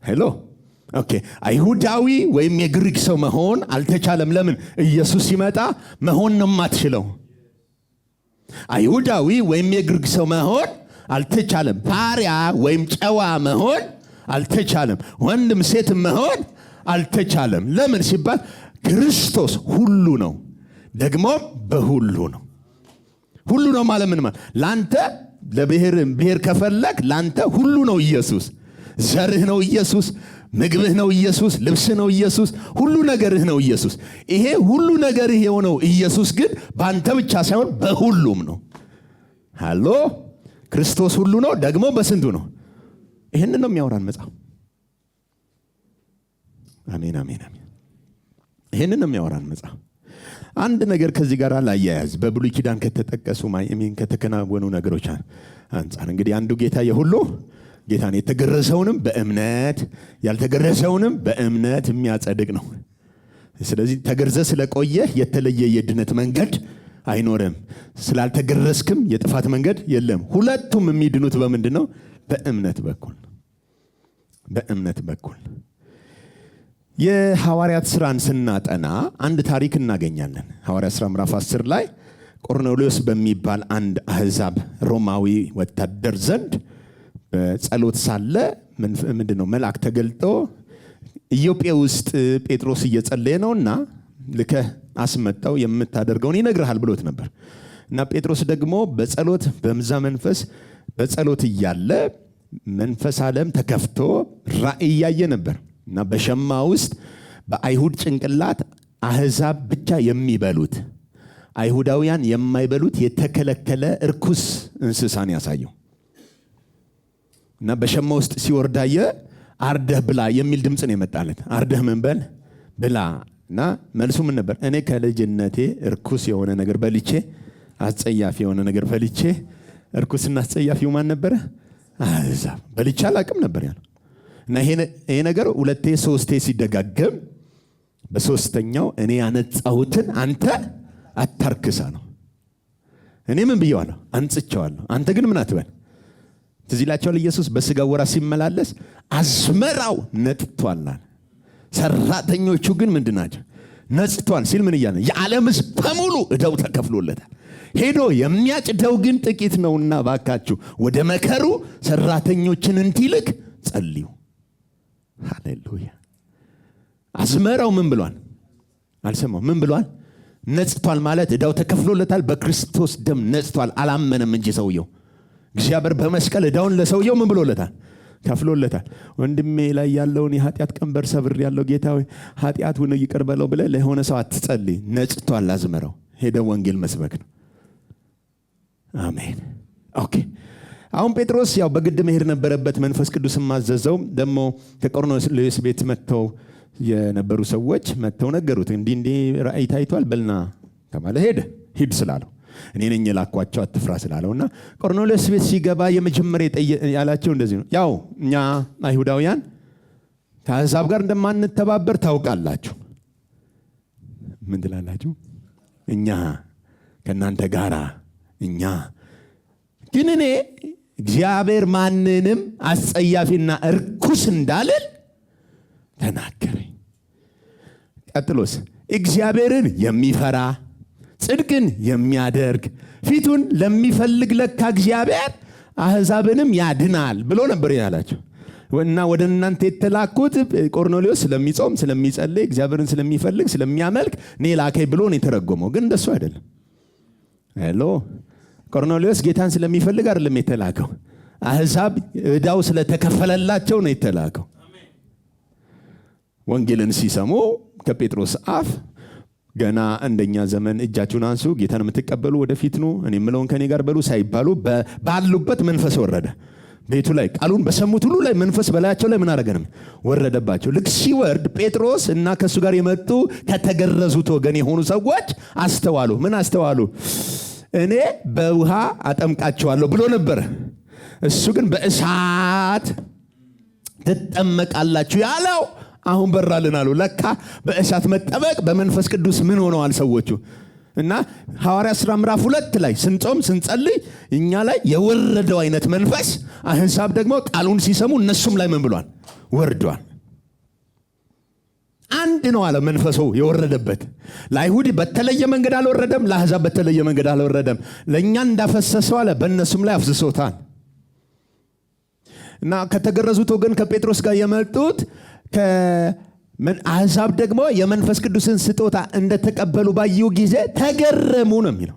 ሄሎ ኦኬ። አይሁዳዊ ወይም የግሪክ ሰው መሆን አልተቻለም። ለምን? ኢየሱስ ሲመጣ መሆን ነው የማትችለው። አይሁዳዊ ወይም የግሪክ ሰው መሆን አልተቻለም። ባሪያ ወይም ጨዋ መሆን አልተቻለም። ወንድም ሴት መሆን አልተቻለም። ለምን ሲባል ክርስቶስ ሁሉ ነው፣ ደግሞ በሁሉ ነው። ሁሉ ነው ማለት ምን ማለት? ላንተ ብሔር ከፈለክ ላንተ ሁሉ ነው ኢየሱስ። ዘርህ ነው ኢየሱስ፣ ምግብህ ነው ኢየሱስ፣ ልብስህ ነው ኢየሱስ፣ ሁሉ ነገርህ ነው ኢየሱስ። ይሄ ሁሉ ነገርህ የሆነው ኢየሱስ ግን በአንተ ብቻ ሳይሆን በሁሉም ነው። ሃሎ ክርስቶስ ሁሉ ነው፣ ደግሞ በስንቱ ነው? ይሄንን ነው የሚያወራን መጽሐፍ። አሜን አሜን አሜን። ይሄንን ነው የሚያወራን መጽሐፍ። አንድ ነገር ከዚህ ጋር ላያያዝ። በብሉይ ኪዳን ከተጠቀሱ ከተከናወኑ ነገሮች አንጻር እንግዲህ አንዱ ጌታ የሁሉ ጌታ ነው። የተገረዘውንም በእምነት ያልተገረዘውንም በእምነት የሚያጸድቅ ነው። ስለዚህ ተገርዘ ስለቆየህ የተለየ የድነት መንገድ አይኖርም። ስላልተገረዝክም የጥፋት መንገድ የለም። ሁለቱም የሚድኑት በምንድን ነው? በእምነት በኩል። በእምነት በኩል የሐዋርያት ሥራን ስናጠና አንድ ታሪክ እናገኛለን። ሐዋርያት ሥራ ምዕራፍ 10 ላይ ቆርኔሌዎስ በሚባል አንድ አሕዛብ ሮማዊ ወታደር ዘንድ በጸሎት ሳለ ምንድነው መልአክ ተገልጦ ኢዮጴ ውስጥ ጴጥሮስ እየጸለየ ነውና ልከህ አስመጣው የምታደርገውን ይነግርሃል ብሎት ነበር። እና ጴጥሮስ ደግሞ በጸሎት በምዛ መንፈስ በጸሎት እያለ መንፈስ ዓለም ተከፍቶ ራእይ ያየ ነበር። እና በሸማ ውስጥ በአይሁድ ጭንቅላት አሕዛብ ብቻ የሚበሉት አይሁዳውያን የማይበሉት የተከለከለ እርኩስ እንስሳን ያሳየው። እና በሸማ ውስጥ ሲወርዳየ አርደህ ብላ የሚል ድምፅ ነው የመጣለት። አርደህ ምን በል ብላ። እና መልሱ ምን ነበር? እኔ ከልጅነቴ እርኩስ የሆነ ነገር በልቼ አስጸያፊ የሆነ ነገር በልቼ እርኩስና አስጸያፊው ማን ነበረ? አሕዛብ በልቼ አላቅም ነበር ያለው። እና ይሄ ነገር 2 3 ሲደጋገም በሶስተኛው እኔ ያነጻሁትን አንተ አታርክሳ ነው። እኔ ምን ብየዋለሁ? አንጽቼዋለሁ። አንተ ግን ምን አትበል። ትዝ ይላችኋል ኢየሱስ በሥጋ ወራት ሲመላለስ አዝመራው ነጥቷል፣ ሰራተኞቹ ግን ምንድናቸው? ነጽቷል ሲል ምን እያለ? የዓለም ሕዝብ በሙሉ ዕዳው ተከፍሎለታል። ሄዶ የሚያጭደው ግን ጥቂት ነውና ባካችሁ ወደ መከሩ ሰራተኞችን እንዲልክ ጸልዩ። ሃሌሉያ። አዝመራው ምን ብሏል? አልሰማው። ምን ብሏል? ነጽቷል ማለት ዕዳው ተከፍሎለታል። በክርስቶስ ደም ነጽቷል። አላመነም እንጂ ሰውየው እግዚአብሔር በመስቀል ዕዳውን ለሰውየው ምን ብሎለታል? ከፍሎለታል። ወንድሜ ላይ ያለውን የኃጢአት ቀንበር ሰብር ያለው ጌታ ሆይ ኃጢአቱን ይቅር በለው ብለህ ለሆነ ሰው አትጸልይ። ነጽቷል አዝመራው። ሄደ ወንጌል መስበክ ነው። አሜን። ኦኬ። አሁን ጴጥሮስ ያው በግድ መሄድ ነበረበት። መንፈስ ቅዱስም ማዘዘው። ደግሞ ከቆርኔሌዎስ ቤት መጥተው የነበሩ ሰዎች መጥተው ነገሩት። እንዲህ ራእይ ታይቷል በልና ተባለ። ሂድ ስላለው እኔ ነኝ የላኳቸው አትፍራ ስላለውና ቆርኔሌዎስ ቤት ሲገባ የመጀመሪያ ያላቸው እንደዚህ ነው። ያው እኛ አይሁዳውያን ከአሕዛብ ጋር እንደማንተባበር ታውቃላችሁ። ምን ትላላችሁ? እኛ ከእናንተ ጋራ እኛ ግን እኔ እግዚአብሔር ማንንም አስጸያፊና እርኩስ እንዳልል ተናገረኝ። ቀጥሎስ እግዚአብሔርን የሚፈራ ጽድቅን የሚያደርግ ፊቱን ለሚፈልግ ለካ እግዚአብሔር አሕዛብንም ያድናል ብሎ ነበር ያላቸው። እና ወደ እናንተ የተላኩት ቆርኔሌዎስ ስለሚጾም ስለሚጸልይ እግዚአብሔርን ስለሚፈልግ ስለሚያመልክ እኔ ላከኝ ብሎ ነው የተረጎመው። ግን እንደሱ አይደለም። ሄሎ ቆርኔሌዎስ ጌታን ስለሚፈልግ አይደለም የተላከው። አሕዛብ ዕዳው ስለተከፈለላቸው ነው የተላከው። ወንጌልን ሲሰሙ ከጴጥሮስ አፍ ገና አንደኛ ዘመን እጃችሁን አንሱ ጌታን የምትቀበሉ ወደፊት ነው እኔ የምለውን ከኔ ጋር በሉ ሳይባሉ ባሉበት መንፈስ ወረደ። ቤቱ ላይ ቃሉን በሰሙት ሁሉ ላይ መንፈስ በላያቸው ላይ ምን አደረገንም? ወረደባቸው። ልክ ሲወርድ ጴጥሮስ እና ከሱ ጋር የመጡ ከተገረዙት ወገን የሆኑ ሰዎች አስተዋሉ። ምን አስተዋሉ? እኔ በውሃ አጠምቃቸዋለሁ ብሎ ነበር። እሱ ግን በእሳት ትጠመቃላችሁ ያለው አሁን በራልን አሉ። ለካ በእሳት መጠበቅ በመንፈስ ቅዱስ ምን ሆነዋል ሰዎቹ። እና ሐዋርያት ሥራ ምዕራፍ 2 ላይ ስንጾም ስንጸልይ እኛ ላይ የወረደው አይነት መንፈስ አሕዛብ ደግሞ ቃሉን ሲሰሙ እነሱም ላይ ምን ብሏል? ወርዷል። አንድ ነው አለ መንፈሱ የወረደበት። ለአይሁድ በተለየ መንገድ አልወረደም፣ ለአሕዛብ በተለየ መንገድ አልወረደም። ለእኛ እንዳፈሰሰው አለ በእነሱም ላይ አፍስሶታል። እና ከተገረዙት ወገን ከጴጥሮስ ጋር የመጡት አሕዛብ ደግሞ የመንፈስ ቅዱስን ስጦታ እንደተቀበሉ ባዩ ጊዜ ተገረሙ ነው የሚለው።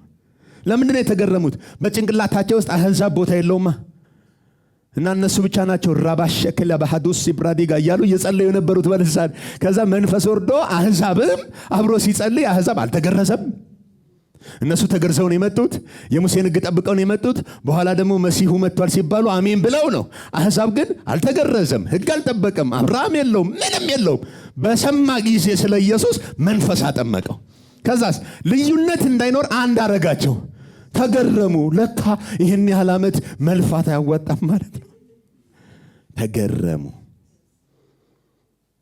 ለምንድን ነው የተገረሙት? በጭንቅላታቸው ውስጥ አሕዛብ ቦታ የለውማ እና እነሱ ብቻ ናቸው ራባሸከለ በሐዱስ ሲብራዲጋ እያሉ እየጸለዩ የነበሩት በልሳን። ከዛ መንፈስ ወርዶ አሕዛብም አብሮ ሲጸልይ አሕዛብ አልተገረዘም። እነሱ ተገርዘው ነው የመጡት። የሙሴን ሕግ ጠብቀው ነው የመጡት። በኋላ ደግሞ መሲሁ መጥቷል ሲባሉ አሜን ብለው ነው። አሕዛብ ግን አልተገረዘም፣ ሕግ አልጠበቀም፣ አብርሃም የለውም፣ ምንም የለውም። በሰማ ጊዜ ስለ ኢየሱስ መንፈስ አጠመቀው። ከዛስ ልዩነት እንዳይኖር አንድ አረጋቸው። ተገረሙ። ለካ ይህን ያህል ዓመት መልፋት አያዋጣም ማለት ነው። ተገረሙ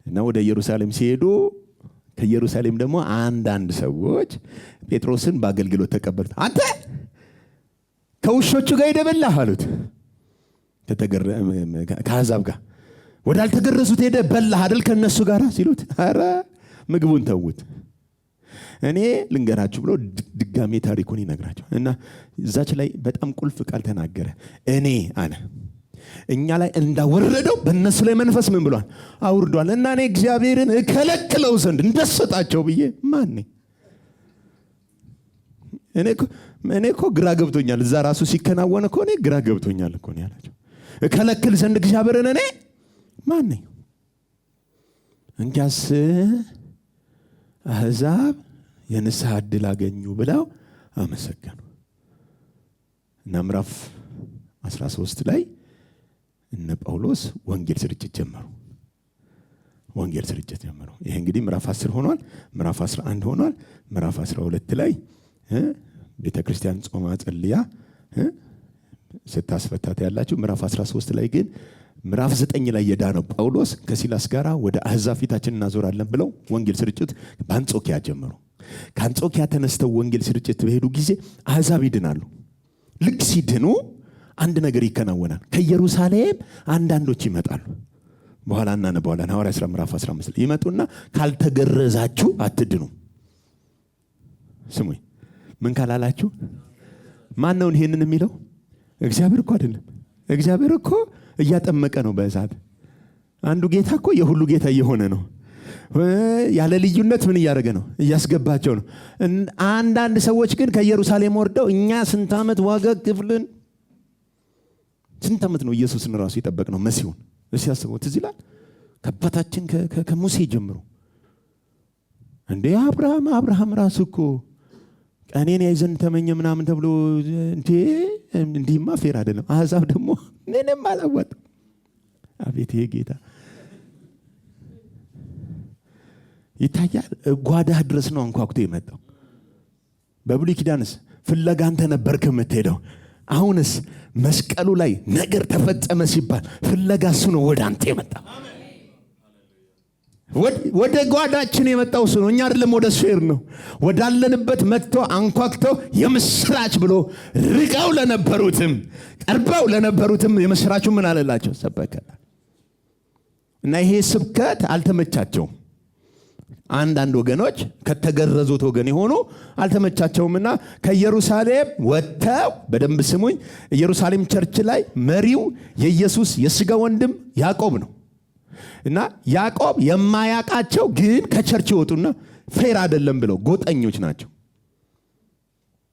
እና ወደ ኢየሩሳሌም ሲሄዱ ከኢየሩሳሌም ደግሞ አንዳንድ ሰዎች ጴጥሮስን በአገልግሎት ተቀበሉት። አንተ ከውሾቹ ጋር ሄደህ አሉት። ከአሕዛብ ጋር ወዳልተገረዙት ሄደህ በላህ አይደል ከነሱ ጋር ሲሉት፣ ኧረ ምግቡን ተውት፣ እኔ ልንገራችሁ ብሎ ድጋሜ ታሪኩን ይነግራቸው እና እዛች ላይ በጣም ቁልፍ ቃል ተናገረ። እኔ አለ እኛ ላይ እንዳወረደው በእነሱ ላይ መንፈስ ምን ብሏል? አውርዷል። እና እኔ እግዚአብሔርን እከለክለው ዘንድ እንደሰጣቸው ብዬ ማን ነኝ? እኔ እኮ ግራ ገብቶኛል። እዛ ራሱ ሲከናወን እኮ እኔ ግራ ገብቶኛል እኮ ነው ያላቸው። እከለክል ዘንድ እግዚአብሔርን እኔ ማን ነኝ? እንጃስ አሕዛብ የንስሐ ዕድል አገኙ ብለው አመሰገኑ። እና ምዕራፍ 13 ላይ እነ ጳውሎስ ወንጌል ስርጭት ጀመሩ። ይሄ እንግዲህ ምዕራፍ 10 ሆኗል። ምዕራፍ 11 ሆኗል። ምዕራፍ 12 ላይ ቤተክርስቲያን ጾማ ጸልያ ስታስፈታት ያላችሁ። ምዕራፍ 13 ላይ ግን ምዕራፍ 9 ላይ የዳነው ጳውሎስ ከሲላስ ጋር ወደ አሕዛብ ፊታችን እናዞራለን ብለው ወንጌል ስርጭት በአንጾኪያ ጀመሩ። ከአንጾኪያ ተነስተው ወንጌል ስርጭት በሄዱ ጊዜ አሕዛብ ይድናሉ። ልክ ሲድኑ አንድ ነገር ይከናወናል። ከኢየሩሳሌም አንዳንዶች ይመጣሉ። በኋላ እናነባዋለን። ሐዋርያት ሥራ ምዕራፍ 15 ይመጡና ካልተገረዛችሁ አትድኑ። ስሙኝ፣ ምን ካላላችሁ? ማን ነው ይሄንን የሚለው? እግዚአብሔር እኮ አይደለም። እግዚአብሔር እኮ እያጠመቀ ነው በእሳት። አንዱ ጌታ እኮ የሁሉ ጌታ እየሆነ ነው። ያለ ልዩነት ምን እያደረገ ነው? እያስገባቸው ነው። አንዳንድ ሰዎች ግን ከኢየሩሳሌም ወርደው እኛ ስንት ዓመት ዋጋ ክፍልን ስንት ዓመት ነው ኢየሱስን ራሱ የጠበቅ ነው መሲሁን። እሺ ያስበው። ትዝ ይላል ከአባታችን ከሙሴ ጀምሮ እንዴ አብርሃም ራሱ እኮ ቀኔን ያይ ዘንድ ተመኘ ምናምን ተብሎ እንዲህማ ፌር አይደለም። አሕዛብ ደግሞ ምንም አላዋጣም። አቤት ይሄ ጌታ ይታያል። ጓዳህ ድረስ ነው አንኳኩቶ የመጣው። በብሉይ ኪዳንስ ፍለጋ አንተ ነበርክ የምትሄደው። አሁንስ መስቀሉ ላይ ነገር ተፈጸመ ሲባል ፍለጋ እሱ ነው ወደ አንተ የመጣው። ወደ ጓዳችን የመጣው እሱ ነው፣ እኛ አይደለም ወደ እሱ ሄድ ነው። ወዳለንበት መጥቶ አንኳክቶ የምስራች ብሎ ርቀው ለነበሩትም ቀርበው ለነበሩትም የምስራቹ ምን አለላቸው? ሰበከ። እና ይሄ ስብከት አልተመቻቸውም። አንዳንድ ወገኖች ከተገረዙት ወገን የሆኑ አልተመቻቸውምና ከኢየሩሳሌም ወጥተው በደንብ ስሙኝ፣ ኢየሩሳሌም ቸርች ላይ መሪው የኢየሱስ የሥጋ ወንድም ያዕቆብ ነው። እና ያዕቆብ የማያውቃቸው ግን ከቸርች ይወጡና ፌር አይደለም ብለው ጎጠኞች ናቸው።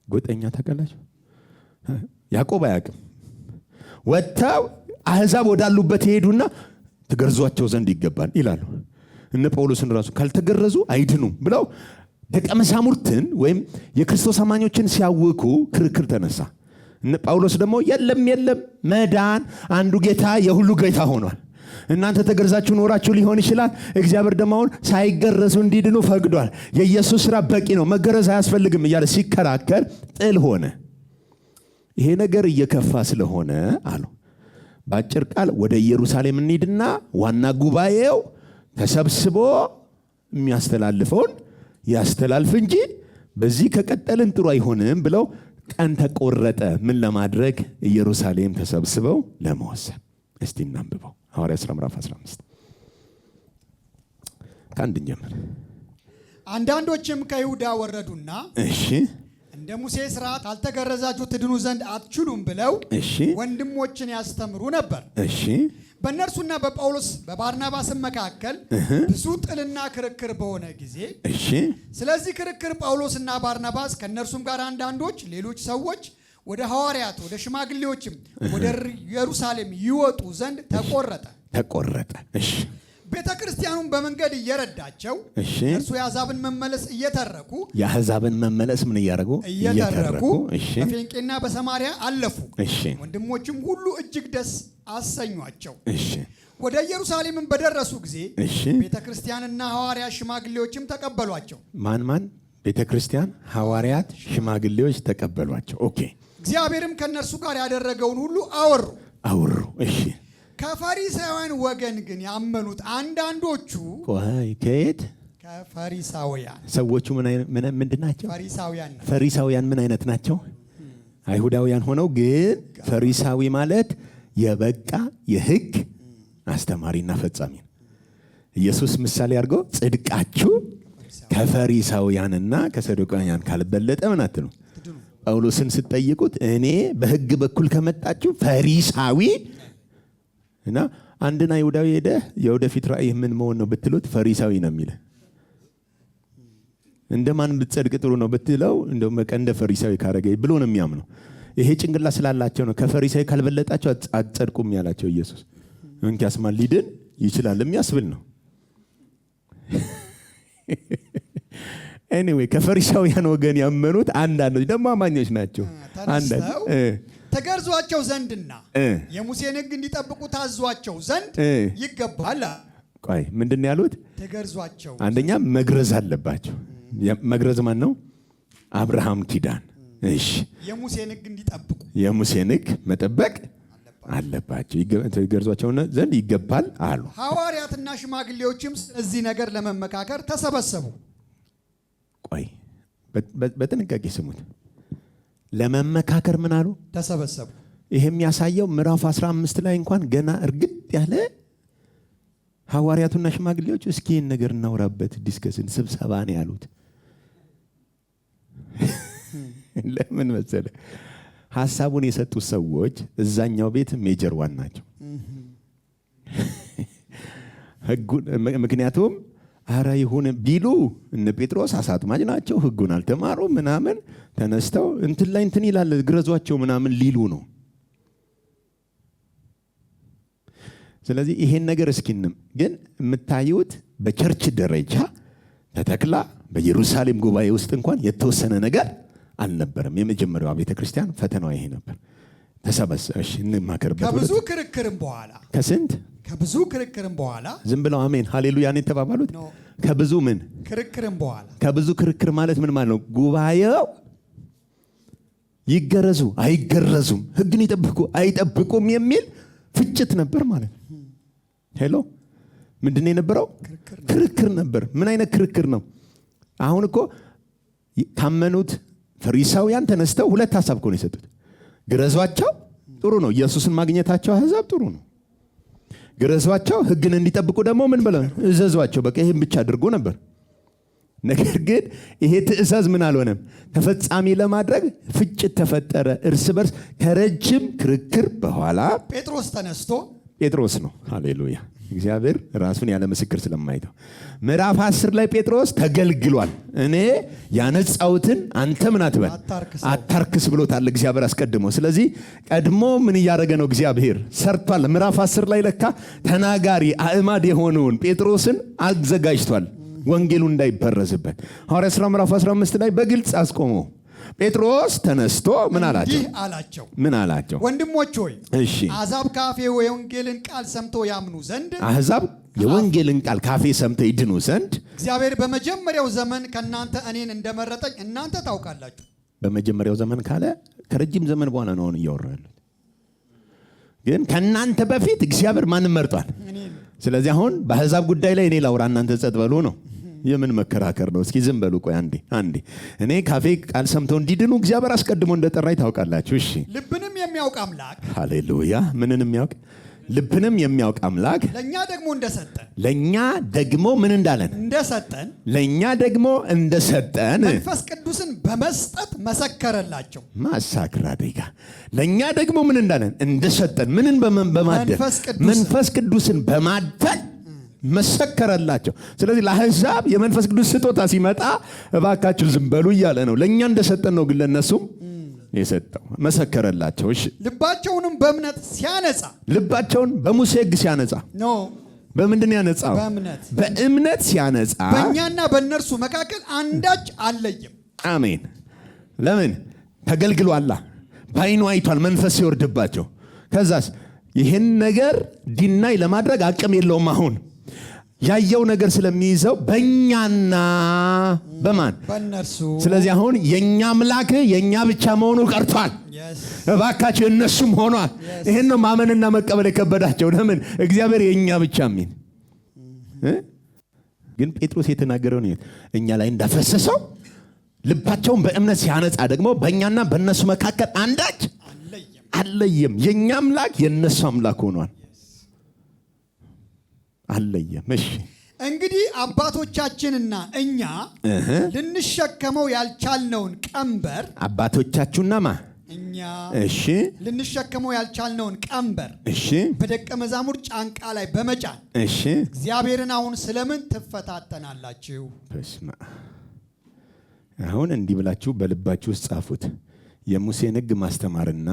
ጎጠኛ ታውቃላችሁ? ያዕቆብ አያውቅም። ወጥተው አሕዛብ ወዳሉበት ይሄዱና ትገርዟቸው ዘንድ ይገባል ይላሉ። እነ ጳውሎስን ራሱ ካልተገረዙ አይድኑም ብለው ደቀ መዛሙርትን ወይም የክርስቶስ አማኞችን ሲያውኩ ክርክር ተነሳ። እነ ጳውሎስ ደግሞ የለም መዳን አንዱ ጌታ የሁሉ ጌታ ሆኗል። እናንተ ተገርዛችሁ ኖራችሁ ሊሆን ይችላል። እግዚአብሔር ደግሞ አሁን ሳይገረዙ እንዲድኑ ፈቅዷል። የኢየሱስ ሥራ በቂ ነው፣ መገረዝ አያስፈልግም እያለ ሲከራከር ጥል ሆነ። ይሄ ነገር እየከፋ ስለሆነ አሉ በአጭር ቃል ወደ ኢየሩሳሌም እንሂድና ዋና ጉባኤው ተሰብስቦ የሚያስተላልፈውን ያስተላልፍ እንጂ በዚህ ከቀጠልን ጥሩ አይሆንም ብለው ቀን ተቆረጠ። ምን ለማድረግ? ኢየሩሳሌም ተሰብስበው ለመወሰን። እስቲ እናንብበው። ሐዋርያት ሥራ ምዕራፍ 15 ከአንድ ጀምር። አንዳንዶችም ከይሁዳ ወረዱና እሺ እንደ ሙሴ ሥርዓት ካልተገረዛችሁ ትድኑ ዘንድ አትችሉም ብለው እሺ ወንድሞችን ያስተምሩ ነበር። እሺ በእነርሱና በጳውሎስ በባርናባስም መካከል ብዙ ጥልና ክርክር በሆነ ጊዜ እሺ ስለዚህ ክርክር ጳውሎስና ባርናባስ ከእነርሱም ጋር አንዳንዶች ሌሎች ሰዎች ወደ ሐዋርያት ወደ ሽማግሌዎችም ወደ ኢየሩሳሌም ይወጡ ዘንድ ተቆረጠ። እሺ ቤተ ክርስቲያኑን በመንገድ እየረዳቸው እርሱ የአሕዛብን መመለስ እየተረኩ ምን እየተረኩ በፌንቄና በሰማርያ አለፉ። ወንድሞችም ሁሉ እጅግ ደስ አሰኟቸው። ወደ ኢየሩሳሌምም በደረሱ ጊዜ ቤተ ክርስቲያንና ሐዋርያት ሽማግሌዎችም ተቀበሏቸው። ማን? ቤተ ክርስቲያን፣ ሐዋርያት፣ ሽማግሌዎች ተቀበሏቸው። ኦኬ። እግዚአብሔርም ከእነርሱ ጋር ያደረገውን ሁሉ አወሩ። እሺ ከፈሪሳውያን ወገን ግን ያመኑት አንዳንዶቹ ከየት? ከፈሪሳውያን። ሰዎቹ ምንድን ናቸው? ፈሪሳውያን ምን አይነት ናቸው? አይሁዳውያን ሆነው ግን ፈሪሳዊ ማለት የበቃ የሕግ አስተማሪና ፈጻሚ ነው። ኢየሱስ ምሳሌ አድርጎ ጽድቃችሁ ከፈሪሳውያንና ከሰዱቃውያን ካልበለጠ ምን አትሉ? ጳውሎስን ስትጠይቁት እኔ በሕግ በኩል ከመጣችሁ ፈሪሳዊ እና አንድን አይሁዳዊ ሄደህ የወደፊት ራእይህ ምን መሆን ነው ብትሉት ፈሪሳዊ ነው የሚልህ። እንደማን ብትጸድቅ ጥሩ ነው ብትለው እንደው እንደ ፈሪሳዊ ካረገኝ ብሎ ነው የሚያምነው። ይሄ ጭንቅላ ስላላቸው ነው ከፈሪሳዊ ካልበለጣቸው አትጸድቁም ያላቸው ኢየሱስ። እንኪያስ ማን ሊድን ይችላል የሚያስብል ነው። ኤኒዌይ ከፈሪሳውያን ወገን ያመኑት አንዳንዶች ደግሞ አማኞች ናቸው። ተገርዟቸው ዘንድና የሙሴን ሕግ እንዲጠብቁ ታዟቸው ዘንድ ይገባል። ቆይ ምንድን ያሉት? ተገርዟቸው አንደኛ መግረዝ አለባቸው። መግረዝ ማን ነው? አብርሃም ኪዳን። እሺ የሙሴን ሕግ እንዲጠብቁ የሙሴን ሕግ መጠበቅ አለባቸው። ተገርዟቸው ዘንድ ይገባል አሉ። ሐዋርያትና ሽማግሌዎችም እዚህ ነገር ለመመካከር ተሰበሰቡ። ቆይ በጥንቃቄ ስሙት። ለመመካከር ምን አሉ? ተሰበሰቡ። ይሄ የሚያሳየው ምዕራፍ 15 ላይ እንኳን ገና እርግጥ ያለ ሐዋርያቱና ሽማግሌዎች እስኪ ይህን ነገር እናውራበት ዲስከስን ስብሰባ ነው ያሉት። ለምን መሰለ? ሐሳቡን የሰጡት ሰዎች እዛኛው ቤት ሜጀር ዋን ናቸው። ምክንያቱም አረ ይሁን ቢሉ እነ ጴጥሮስ አሳጥማጅ ናቸው፣ ሕጉን አልተማሩ ምናምን ተነስተው እንትን ላይ እንትን ይላል ግረዟቸው ምናምን ሊሉ ነው። ስለዚህ ይሄን ነገር እስኪንም ግን የምታዩት በቸርች ደረጃ ተተክላ በኢየሩሳሌም ጉባኤ ውስጥ እንኳን የተወሰነ ነገር አልነበረም። የመጀመሪያዋ ቤተክርስቲያን ፈተናዋ ይሄ ነበር። ተሰበሰበሽ እንማከርበት። ከብዙ ክርክርም በኋላ ከብዙ ክርክርም በኋላ ዝም ብለው አሜን ሃሌሉያ ነው የተባባሉት። ከብዙ ክርክርም በኋላ ከብዙ ክርክር ማለት ምን ማለት ነው? ጉባኤው ይገረዙ አይገረዙም፣ ሕግን ይጠብቁ አይጠብቁም የሚል ፍጭት ነበር ማለት ነው። ሄሎ ምንድን ነው የነበረው? ክርክር ነበር። ምን አይነት ክርክር ነው? አሁን እኮ ካመኑት ፈሪሳውያን ተነስተው ሁለት ሐሳብ እኮ ነው የሰጡት። ግረዟቸው ጥሩ ነው፣ ኢየሱስን ማግኘታቸው አሕዛብ ጥሩ ነው። ግረዟቸው፣ ሕግን እንዲጠብቁ ደግሞ ምን ብለው እዘዟቸው። በቃ ይሄን ብቻ አድርጎ ነበር። ነገር ግን ይሄ ትእዛዝ ምን አልሆነም? ተፈጻሚ ለማድረግ ፍጭት ተፈጠረ። እርስ በርስ ከረጅም ክርክር በኋላ ጴጥሮስ ተነስቶ ጴጥሮስ ነው። ሃሌሉያ! እግዚአብሔር ራሱን ያለ ምስክር ስለማይተው ምዕራፍ 10 ላይ ጴጥሮስ ተገልግሏል። እኔ ያነጻሁትን አንተ ምን አትበል አታርክስ ብሎታል እግዚአብሔር አስቀድሞ። ስለዚህ ቀድሞ ምን እያደረገ ነው? እግዚአብሔር ሰርቷል። ምዕራፍ 10 ላይ ለካ ተናጋሪ አእማድ የሆነውን ጴጥሮስን አዘጋጅቷል፣ ወንጌሉ እንዳይበረዝበት። ሐዋርያት ሥራ ምዕራፍ 15 ላይ በግልጽ አስቆመው። ጴጥሮስ ተነስቶ ምን አላቸው? ምን አላቸው? ወንድሞች ሆይ እሺ፣ አሕዛብ ካፌ የወንጌልን ቃል ሰምተው ያምኑ ዘንድ አሕዛብ የወንጌልን ቃል ካፌ ሰምተው ይድኑ ዘንድ እግዚአብሔር በመጀመሪያው ዘመን ከናንተ እኔን እንደመረጠኝ እናንተ ታውቃላችሁ። በመጀመሪያው ዘመን ካለ ከረጅም ዘመን በኋላ ነው እያወራሉ። ግን ከናንተ በፊት እግዚአብሔር ማንን መርጧል? ስለዚህ አሁን በአሕዛብ ጉዳይ ላይ እኔ ላውራ እናንተ ጸጥ በሉ ነው። የምን መከራከር ነው? እስኪ ዝም በሉ። ቆይ አንዴ እኔ ካፌ ቃል ሰምተው እንዲድኑ እግዚአብሔር አስቀድሞ እንደጠራኝ ታውቃላችሁ። እሺ፣ ልብንም የሚያውቅ አምላክ ሃሌሉያ! ምንን የሚያውቅ? ልብንም የሚያውቅ አምላክ ለኛ ደግሞ እንደሰጠን ምን እንዳለን ለኛ ደግሞ እንደሰጠን መንፈስ ቅዱስን በመስጠት መሰከረላቸው። ማሳክራዴጋ ለኛ ደግሞ ምን እንዳለን እንደሰጠን ምንን በማደል መንፈስ ቅዱስን በማደል መሰከረላቸው። ስለዚህ ለአሕዛብ የመንፈስ ቅዱስ ስጦታ ሲመጣ እባካችሁ ዝም በሉ እያለ ነው። ለኛ እንደሰጠን ነው ግን ለነሱም የሰጠው። መሰከረላቸው። እሺ፣ ልባቸውንም በእምነት ሲያነጻ፣ ልባቸውን በሙሴ ሕግ ሲያነጻ ነው። በምንድን ያነጻው? በእምነት ሲያነጻ በእኛና በእነርሱ መካከል አንዳች አልለየም። አሜን። ለምን? ተገልግሏላ። በዓይኑ አይቷል መንፈስ ሲወርድባቸው። ከዛስ ይህን ነገር ዲናይ ለማድረግ አቅም የለውም። አሁን ያየው ነገር ስለሚይዘው በእኛና በማን በእነርሱ። ስለዚህ አሁን የኛ አምላክ የኛ ብቻ መሆኑ ቀርቷል። እባካቸው የነሱም ሆኗል። ይሄን ነው ማመንና መቀበል የከበዳቸው። ለምን? እግዚአብሔር የኛ ብቻ አሜን። ግን ጴጥሮስ የተናገረው ነው እኛ ላይ እንዳፈሰሰው ልባቸውን በእምነት ሲያነጻ ደግሞ በእኛና በእነሱ መካከል አንዳች አለየም። የኛ አምላክ የነሱ አምላክ ሆኗል። አለየም። እሺ፣ እንግዲህ አባቶቻችንና እኛ ልንሸከመው ያልቻልነውን ቀንበር አባቶቻችሁና እኛ እሺ ልንሸከመው ያልቻልነውን ቀንበር እሺ በደቀ መዛሙርት ጫንቃ ላይ በመጫን እሺ እግዚአብሔርን አሁን ስለምን ትፈታተናላችሁ? አሁን እንዲህ ብላችሁ በልባችሁ ውስጥ ጻፉት። የሙሴን ሕግ ማስተማርና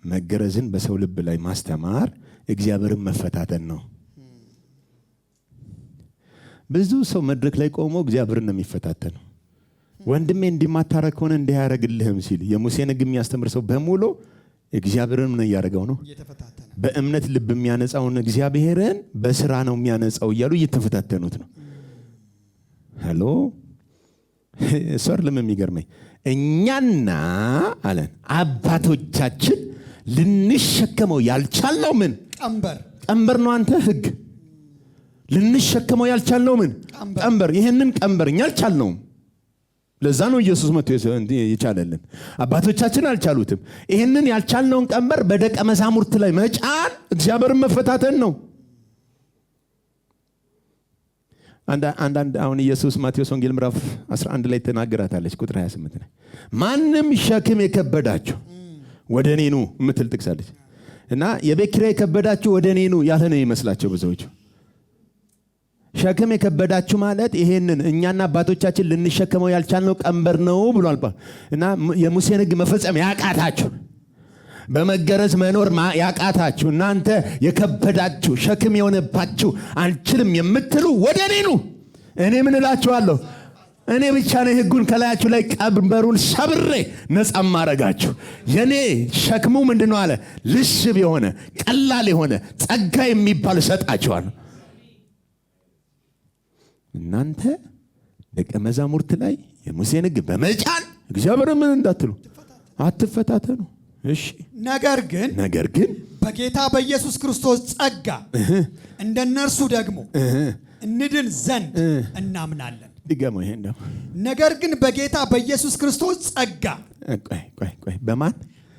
መገረዝን በሰው ልብ ላይ ማስተማር እግዚአብሔርን መፈታተን ነው። ብዙ ሰው መድረክ ላይ ቆሞ እግዚአብሔርን ነው የሚፈታተነው። ወንድሜ እንዲማታረክ ሆነ እንዲያረግልህም ሲል የሙሴን ሕግ የሚያስተምር ሰው በሙሉ እግዚአብሔርን ምን ያደርገው ነው? በእምነት ልብ የሚያነጻውን እግዚአብሔርን በስራ ነው የሚያነጻው እያሉ እየተፈታተኑት ነው። ሄሎ ሰርልም የሚገርመኝ እኛና አለን አባቶቻችን ልንሸከመው ያልቻልነው ምን ቀንበር ነው። አንተ ሕግ ልንሸከመው ያልቻልነው ምን ቀንበር። ይሄንን ቀንበር እኛ አልቻልነውም። ለዛ ነው ኢየሱስ መጥቶ የቻለልን። አባቶቻችን አልቻሉትም። ይሄንን ያልቻልነውን ቀንበር በደቀ መዛሙርት ላይ መጫን እግዚአብሔርን መፈታተን ነው። አንዳንድ አሁን ኢየሱስ ማቴዎስ ወንጌል ምዕራፍ 11 ላይ ተናገራታለች ቁጥር 28 ላይ ማንም ሸክም የከበዳችሁ ወደ እኔ ኑ የምትል ጥቅሳለች። እና የቤት ኪራይ የከበዳችሁ ወደ እኔ ኑ ያለ ነው ይመስላቸው ብዙዎቹ። ሸክም የከበዳችሁ ማለት ይሄንን እኛና አባቶቻችን ልንሸከመው ያልቻልነው ቀንበር ነው ብሏል። እና የሙሴን ሕግ መፈጸም ያቃታችሁ፣ በመገረዝ መኖር ያቃታችሁ፣ እናንተ የከበዳችሁ ሸክም የሆነባችሁ አልችልም የምትሉ ወደ እኔ ኑ። እኔ ምን እላችኋለሁ? እኔ ብቻ ነኝ ሕጉን ከላያችሁ ላይ ቀንበሩን ሰብሬ ነፃ ማረጋችሁ። የኔ ሸክሙ ምንድነው አለ? ልስብ የሆነ ቀላል የሆነ ጸጋ የሚባል እሰጣችኋለሁ። እናንተ ደቀ መዛሙርት ላይ የሙሴን ሕግ በመጫን እግዚአብሔር ምን እንዳትሉ አትፈታተኑ። እሺ፣ ነገር ግን በጌታ በኢየሱስ ክርስቶስ ጸጋ እንደነርሱ ደግሞ እንድን ዘንድ እናምናለን። ድገመው ይሄን ደግሞ። ነገር ግን በጌታ በኢየሱስ ክርስቶስ ጸጋ ቆይ በማን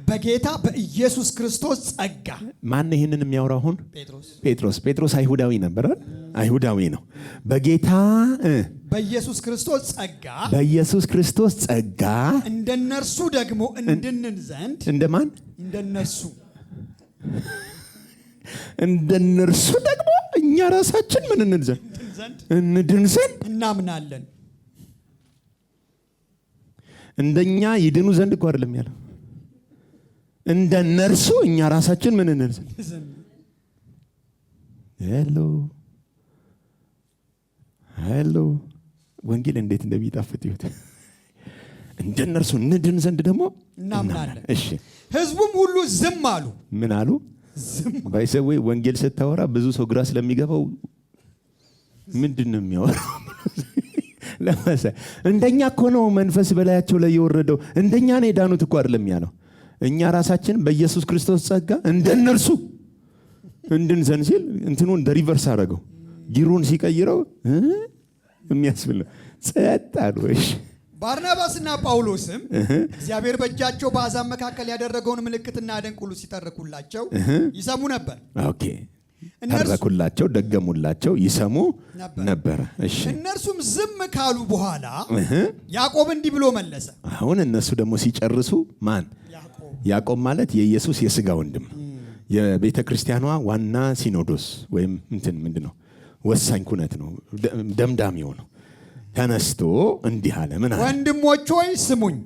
በጌታ በኢየሱስ ክርስቶስ ጸጋ። ማን ይሄንን የሚያወራው አሁን? ጴጥሮስ። ጴጥሮስ አይሁዳዊ ነበር። አይሁዳዊ ነው። በጌታ በኢየሱስ ክርስቶስ ጸጋ፣ በኢየሱስ ክርስቶስ ጸጋ እንደነርሱ ደግሞ እንድንን ዘንድ። እንደማን? እንደነርሱ ደግሞ እኛ ራሳችን ምን እንድን ዘንድ እናምናለን። እንደኛ ይድኑ ዘንድ እኮ አይደለም ያለው። እንደነርሱ እኛ ራሳችን ምን እንድን ዘንድ። ሄሎ ወንጌል እንዴት እንደሚጣፍጥ ይሁት። እንደነርሱ እንድን ዘንድ ደግሞ እናምናለን። እሺ ሕዝቡም ሁሉ ዝም አሉ። ምን አሉ? ባይሰው ወንጌል ስታወራ ብዙ ሰው ግራ ስለሚገባው ምንድነው የሚያወራው? እንደኛ እኮ ነው መንፈስ በላያቸው ላይ የወረደው። እንደኛ ነው የዳኑት እኮ አይደለም ያለው። እኛ ራሳችን በኢየሱስ ክርስቶስ ጸጋ እንደነርሱ እንድን ዘንድ ሲል እንትኑ እንደ ሪቨርስ አደረገው። ጊሩን ሲቀይረው የሚያስብል ነው። ጸጥ አሉ። እሺ ባርናባስና ጳውሎስም እግዚአብሔር በእጃቸው በአሕዛብ መካከል ያደረገውን ምልክትና ድንቅ ሁሉ ሲተርኩላቸው ይሰሙ ነበር። ኦኬ ተረኩላቸው፣ ደገሙላቸው፣ ይሰሙ ነበር። እሺ እነርሱም ዝም ካሉ በኋላ ያዕቆብ እንዲህ ብሎ መለሰ። አሁን እነሱ ደግሞ ሲጨርሱ ማን? ያዕቆብ ማለት የኢየሱስ የሥጋ ወንድም፣ የቤተ ክርስቲያኗ ዋና ሲኖዶስ ወይም ምንድነው ወሳኝ ኩነት ነው፣ ደምዳሚው ነው። ተነስቶ እንዲህ አለ። ምን አለ? ወንድሞች ሆይ ስሙኝ።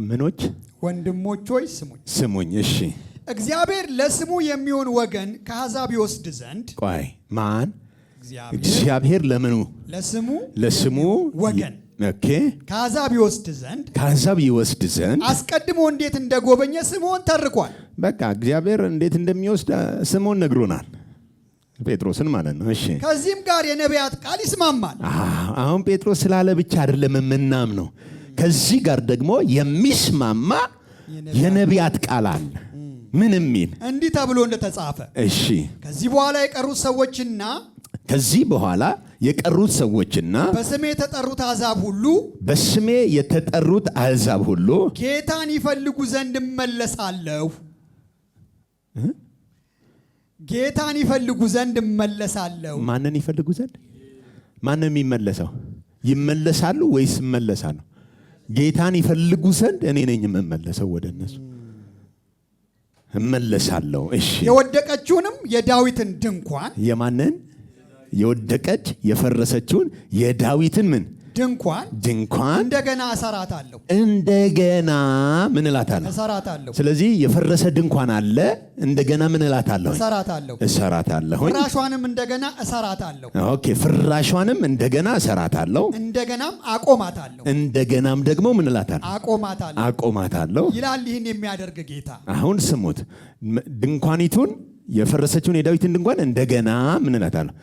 ምኖች? ወንድሞች ሆይ ስሙኝ። እሺ እግዚአብሔር ለስሙ የሚሆን ወገን ከአሕዛብ ይወስድ ዘንድ። ቆይ ማን? እግዚአብሔር ለምኑ? ለስሙ ወገን ኦኬ ከአሕዛብ ይወስድ ዘንድ አስቀድሞ እንዴት እንደጎበኘ ስምዖን ተርኳል። በቃ እግዚአብሔር እንዴት እንደሚወስድ ስምዖን ነግሮናል። ጴጥሮስን ማለት ነው። እሺ ከዚህም ጋር የነቢያት ቃል ይስማማል። አሁን ጴጥሮስ ስላለ ብቻ አይደለም የምናምነው፣ ከዚህ ጋር ደግሞ የሚስማማ የነቢያት ቃል አለ። ምን የሚል? እንዲህ ተብሎ እንደተጻፈ። እሺ ከዚህ በኋላ የቀሩት ሰዎችና በስሜ የተጠሩት አሕዛብ ሁሉ ጌታን ይፈልጉ ዘንድ እመለሳለሁ። ማንን ይፈልጉ ዘንድ? ማንን የሚመለሰው? ይመለሳሉ ወይስ እመለሳሉ? ጌታን ይፈልጉ ዘንድ እኔ ነኝ የምመለሰው ወደ እነሱ እመለሳለሁ። እሺ የወደቀችውንም የዳዊትን ድንኳን። የማንን? የወደቀች የፈረሰችውን የዳዊትን ምን ድንኳን እንደገና እሰራታለሁ። እንደገና ምን እላታለሁ? እሰራታለሁ። ስለዚህ የፈረሰ ድንኳን አለ። እንደገና ምን እላታለሁ? እሰራታለሁ። ፍራሿንም እንደገና እሰራታለሁ። ኦኬ ፍራሿንም እንደገና እሰራታለሁ። እንደገናም አቆማታለሁ። እንደገናም ደግሞ ምን እላታለሁ? አቆማታለሁ ይላል ይህን የሚያደርግ ጌታ። አሁን ስሙት። ድንኳኒቱን የፈረሰችውን የዳዊትን ድንኳን እንደገና ምን እላታለሁ?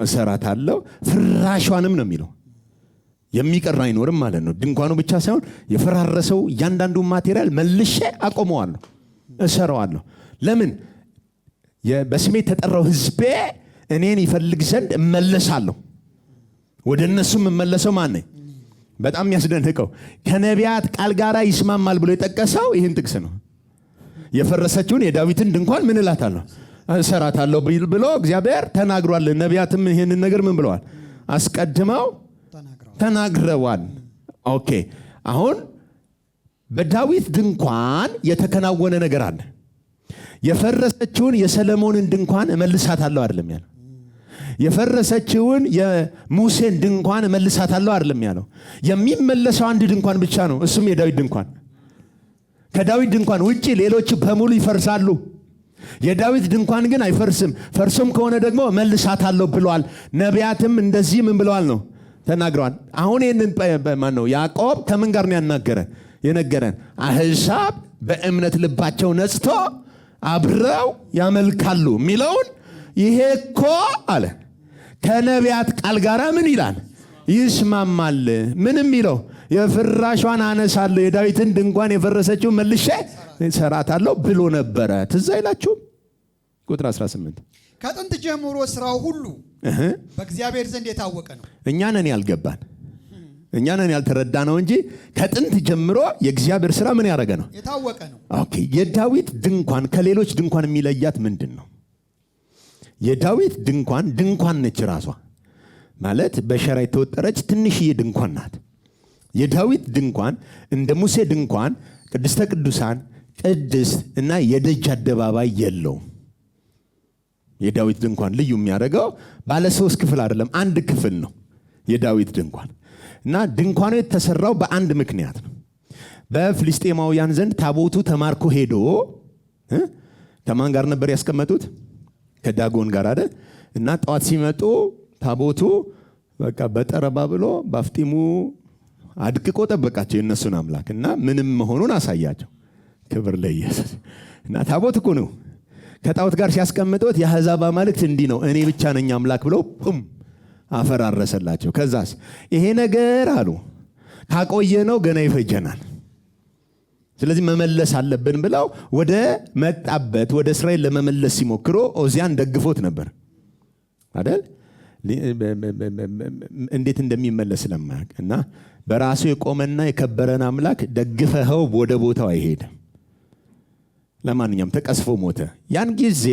እሰራታለሁ። ፍራሿንም ነው የሚለው። የሚቀር አይኖርም ማለት ነው። ድንኳኑ ብቻ ሳይሆን የፈራረሰው እያንዳንዱ ማቴሪያል መልሼ አቆመዋለሁ፣ እሰራዋለሁ። ለምን? በስሜ የተጠራው ሕዝቤ እኔን ይፈልግ ዘንድ እመለሳለሁ። ወደ እነሱም እመለሰው ማን ነኝ? በጣም የሚያስደንቀው ከነቢያት ቃል ጋር ይስማማል ብሎ የጠቀሰው ይህን ጥቅስ ነው። የፈረሰችውን የዳዊትን ድንኳን ምን እላታለሁ? እሰራታለሁ ብሎ እግዚአብሔር ተናግሯል። ነቢያትም ይህንን ነገር ምን ብለዋል? አስቀድመው ተናግረዋል። ኦኬ አሁን በዳዊት ድንኳን የተከናወነ ነገር አለ። የፈረሰችውን የሰለሞንን ድንኳን እመልሳታለሁ አይደለም ያለው። የፈረሰችውን የሙሴን ድንኳን እመልሳታለሁ አይደለም ያለው። የሚመለሰው አንድ ድንኳን ብቻ ነው፣ እሱም የዳዊት ድንኳን። ከዳዊት ድንኳን ውጪ ሌሎች በሙሉ ይፈርሳሉ። የዳዊት ድንኳን ግን አይፈርስም። ፈርሶም ከሆነ ደግሞ እመልሳታለሁ ብሏል። ነቢያትም እንደዚህ ምን ብለዋል ነው ተናግረዋል። አሁን ይህንን ማን ነው ያዕቆብ ከምን ጋር ነው የነገረን? አሕዛብ በእምነት ልባቸው ነጽቶ አብረው ያመልካሉ የሚለውን ይሄ እኮ አለ ከነቢያት ቃል ጋር ምን ይላል? ይስማማል። ምን የሚለው? የፍራሿን አነሳለሁ፣ የዳዊትን ድንኳን የፈረሰችውን መልሼ እሰራታለሁ ብሎ ነበረ። ትዝ አይላችሁም? ቁጥር 18 ከጥንት ጀምሮ ስራው ሁሉ በእግዚአብሔር ዘንድ የታወቀ ነው። እኛ ነን ያልገባን። እኛ ነን ያልተረዳ ነው እንጂ ከጥንት ጀምሮ የእግዚአብሔር ሥራ ምን ያደረገ ነው? የታወቀ ነው። ኦኬ። የዳዊት ድንኳን ከሌሎች ድንኳን የሚለያት ምንድን ነው? የዳዊት ድንኳን ነች። ራሷ ማለት በሸራ የተወጠረች ትንሽዬ ድንኳን ናት። የዳዊት ድንኳን እንደ ሙሴ ድንኳን ቅድስተ ቅዱሳን ቅድስት እና የደጅ አደባባይ የለውም። የዳዊት ድንኳን ልዩ የሚያደርገው ባለ 3 ክፍል አይደለም፣ አንድ ክፍል ነው የዳዊት ድንኳን። እና ድንኳኑ የተሰራው በአንድ ምክንያት ነው። በፍልስጤማውያን ዘንድ ታቦቱ ተማርኮ ሄዶ ከማን ጋር ነበር ያስቀመጡት? ከዳጎን ጋር አይደል? እና ጠዋት ሲመጡ ታቦቱ በቃ በጠረባ ብሎ ባፍጢሙ አድቅቆ ጠበቃቸው የነሱን አምላክ እና ምንም መሆኑን አሳያቸው። ክብር ለኢየሱስ። እና ታቦት እኮ ነው ከጣዖት ጋር ሲያስቀምጡት የአሕዛብ አማልክት እንዲህ ነው እኔ ብቻ ነኝ አምላክ ብለው አፈራረሰላቸው። ከዛስ ይሄ ነገር አሉ ካቆየ ነው ገና ይፈጀናል፣ ስለዚህ መመለስ አለብን ብለው ወደ መጣበት ወደ እስራኤል ለመመለስ ሲሞክሩ ኦዚያን ደግፎት ነበር አይደል? እንዴት እንደሚመለስ ለማያውቅ እና በራሱ የቆመና የከበረን አምላክ ደግፈኸው ወደ ቦታው አይሄድም። ለማንኛውም ተቀስፎ ሞተ። ያን ጊዜ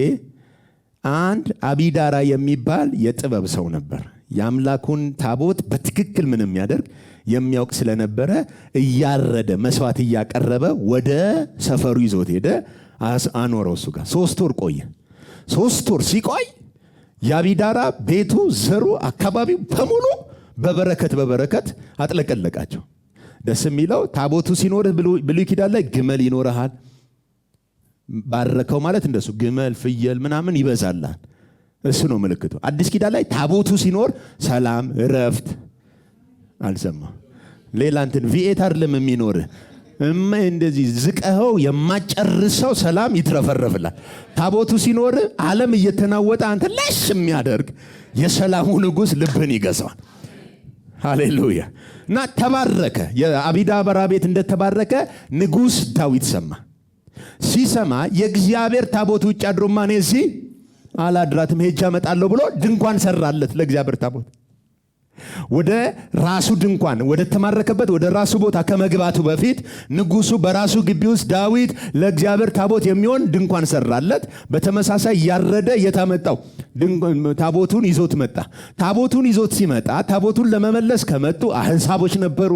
አንድ አቢዳራ የሚባል የጥበብ ሰው ነበር። የአምላኩን ታቦት በትክክል ምን የሚያደርግ የሚያውቅ ስለነበረ እያረደ መስዋዕት እያቀረበ ወደ ሰፈሩ ይዞት ሄደ። አኖረው እሱ ጋር 3 ወር ቆየ። 3 ወር ሲቆይ የአቢዳራ ቤቱ፣ ዘሩ፣ አካባቢው በሙሉ በበረከት አጥለቀለቃቸው። ደስ የሚለው ታቦቱ ሲኖርህ ብሉይ ኪዳን ላይ ግመል ይኖርሃል። ባረከው ማለት እንደሱ ግመል፣ ፍየል ምናምን ይበዛልሃል። እሱ ነው ምልክቱ። አዲስ ኪዳን ላይ ታቦቱ ሲኖር ሰላም፣ እረፍት አልሰማ ሌላ እንትን ቪኤት አይደለም የሚኖርህ እንደዚህ ዝቀኸው የማጨርሰው ሰላም ይትረፈረፍላል። ታቦቱ ሲኖር ዓለም እየተናወጠ አንተ ለሽ የሚያደርግ የሰላሙ ንጉሥ ልብን ይገዛዋል። ሃሌሉያ። እና ተባረከ። የአቢዳራ ቤት እንደተባረከ ንጉሥ ዳዊት ሰማ። ሲሰማ የእግዚአብሔር ታቦት ውጭ አድሮማ እኔ እዚህ አላድራትም ሄጄ አመጣለሁ ብሎ ድንኳን ሰራለት ለእግዚአብሔር ታቦት። ወደ ራሱ ድንኳን ወደ ተማረከበት ወደ ራሱ ቦታ ከመግባቱ በፊት ንጉሱ በራሱ ግቢ ውስጥ ዳዊት ለእግዚአብሔር ታቦት የሚሆን ድንኳን ሰራለት። በተመሳሳይ ያረደ የታመጣው ታቦቱን ይዞት መጣ። ታቦቱን ይዞት ሲመጣ ታቦቱን ለመመለስ ከመጡ አሕዛቦች ነበሩ፣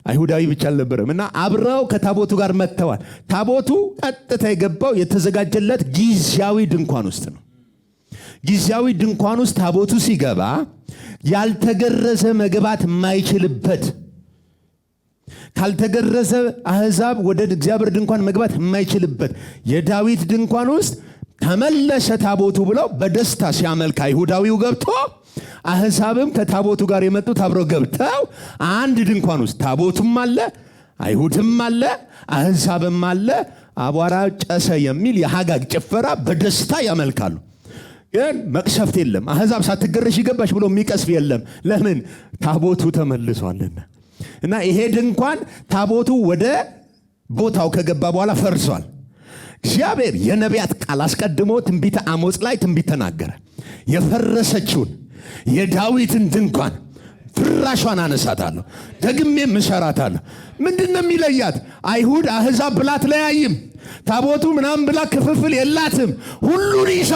አይሁዳዊ ብቻ አልነበረም። እና አብረው ከታቦቱ ጋር መጥተዋል። ታቦቱ ቀጥታ የገባው የተዘጋጀለት ጊዜያዊ ድንኳን ውስጥ ነው። ጊዜያዊ ድንኳን ውስጥ ታቦቱ ሲገባ ያልተገረዘ መግባት የማይችልበት፣ ካልተገረዘ አሕዛብ ወደ እግዚአብሔር ድንኳን መግባት የማይችልበት የዳዊት ድንኳን ውስጥ ተመለሰ ታቦቱ ብለው በደስታ ሲያመልክ አይሁዳዊው ገብቶ አሕዛብም ከታቦቱ ጋር የመጡት አብረው ገብተው አንድ ድንኳን ውስጥ ታቦቱም አለ፣ አይሁድም አለ፣ አሕዛብም አለ። አቧራ ጨሰ የሚል የሐጋግ ጭፈራ በደስታ ያመልካሉ። ግን መቅሰፍት የለም። አሕዛብ ሳትገረሽ ይገባሽ ብሎ የሚቀስፍ የለም። ለምን? ታቦቱ ተመልሷልና። እና ይሄ ድንኳን ታቦቱ ወደ ቦታው ከገባ በኋላ ፈርሷል። እግዚአብሔር የነቢያት ቃል አስቀድሞ ትንቢተ አሞጽ ላይ ትንቢት ተናገረ። የፈረሰችውን የዳዊትን ድንኳን ፍራሿን አነሳታለሁ፣ ደግሜም እሰራታለሁ። ምንድነው የሚለያት? አይሁድ አሕዛብ ብላ አትለያይም። ታቦቱ ምናምን ብላ ክፍፍል የላትም። ሁሉን ይዛ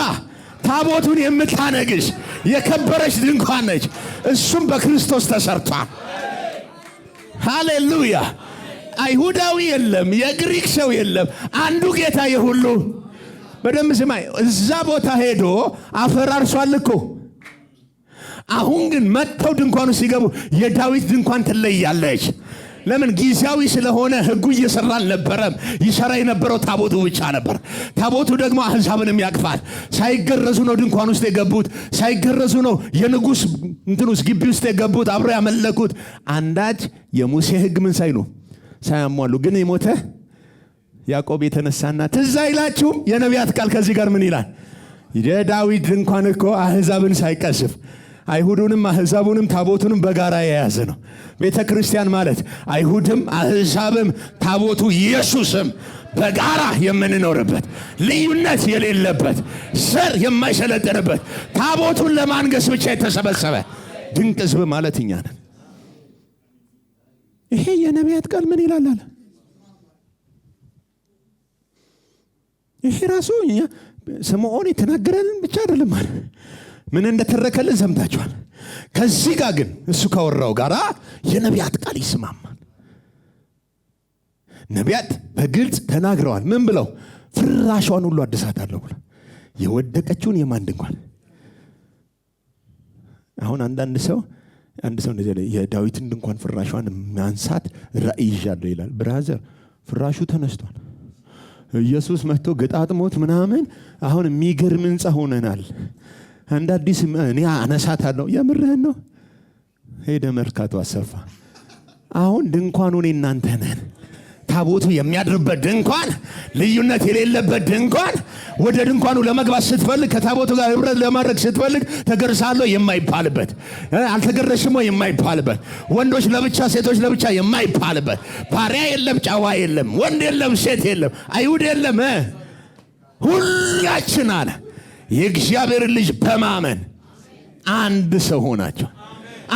ታቦቱን የምታነግስ የከበረች ድንኳን ነች። እሱም በክርስቶስ ተሰርቷል። ሃሌሉያ። አይሁዳዊ የለም፣ የግሪክ ሰው የለም፣ አንዱ ጌታ የሁሉ። በደንብ ስማይ። እዛ ቦታ ሄዶ አፈራርሷል እኮ። አሁን ግን መጥተው ድንኳኑ ሲገቡ የዳዊት ድንኳን ትለያለች። ለምን? ጊዜያዊ ስለሆነ ሕጉ እየሰራ አልነበረም። ይሰራ የነበረው ታቦቱ ብቻ ነበር። ታቦቱ ደግሞ አሕዛብንም ያቅፋል። ሳይገረዙ ነው ድንኳን ውስጥ የገቡት። ሳይገረዙ ነው የንጉሥ እንትን ውስጥ ግቢ ውስጥ የገቡት። አብረው ያመለኩት አንዳች የሙሴ ሕግ ምን ሳይሉ ሳያሟሉ ግን የሞተ ያዕቆብ የተነሳና ትዝ አይላችሁም? የነቢያት ቃል ከዚህ ጋር ምን ይላል? የዳዊት ድንኳን እኮ አሕዛብን ሳይቀስፍ አይሁዱንም አሕዛቡንም ታቦቱንም በጋራ የያዘ ነው። ቤተ ክርስቲያን ማለት አይሁድም አሕዛብም ታቦቱ ኢየሱስም በጋራ የምንኖርበት፣ ልዩነት የሌለበት፣ ዘር የማይሰለጥንበት፣ ታቦቱን ለማንገስ ብቻ የተሰበሰበ ድንቅ ሕዝብ ማለት እኛ ነን። ይሄ የነቢያት ቃል ምን ይላል አለ። ይሄ ራሱ ስምዖን የተናገረልን ብቻ አይደለም አለ። ምን እንደተረከልን ሰምታችኋል። ከዚህ ጋር ግን እሱ ካወራው ጋራ የነቢያት ቃል ይስማማል። ነቢያት በግልጽ ተናግረዋል። ምን ብለው? ፍራሿን ሁሉ አድሳታለሁ ብለው። የወደቀችውን የማን ድንኳን? አሁን አንድ ሰው እንደዚህ ላይ የዳዊትን ድንኳን ፍራሿን ማንሳት ራእይ ይዣለሁ ይላል። ብራዘር ፍራሹ ተነስቷል። ኢየሱስ መጥቶ ገጣጥሞት ምናምን አሁን የሚገርም ሕንፃ ሆነናል። አንድ አዲስ እኔ አነሳታለሁ። የምርህን ነው? ሄደ መርካቶ አሰፋ። አሁን ድንኳኑ እኔ እናንተ ነን። ታቦቱ የሚያድርበት ድንኳን፣ ልዩነት የሌለበት ድንኳን። ወደ ድንኳኑ ለመግባት ስትፈልግ፣ ከታቦቱ ጋር ህብረት ለማድረግ ስትፈልግ ተገርሳለሁ የማይባልበት፣ አልተገረሽሞ የማይባልበት፣ ወንዶች ለብቻ ሴቶች ለብቻ የማይባልበት፣ ባሪያ የለም ጨዋ የለም፣ ወንድ የለም ሴት የለም፣ አይሁድ የለም፣ ሁላችን አለ የእግዚአብሔር ልጅ በማመን አንድ ሰው ሆናቸው።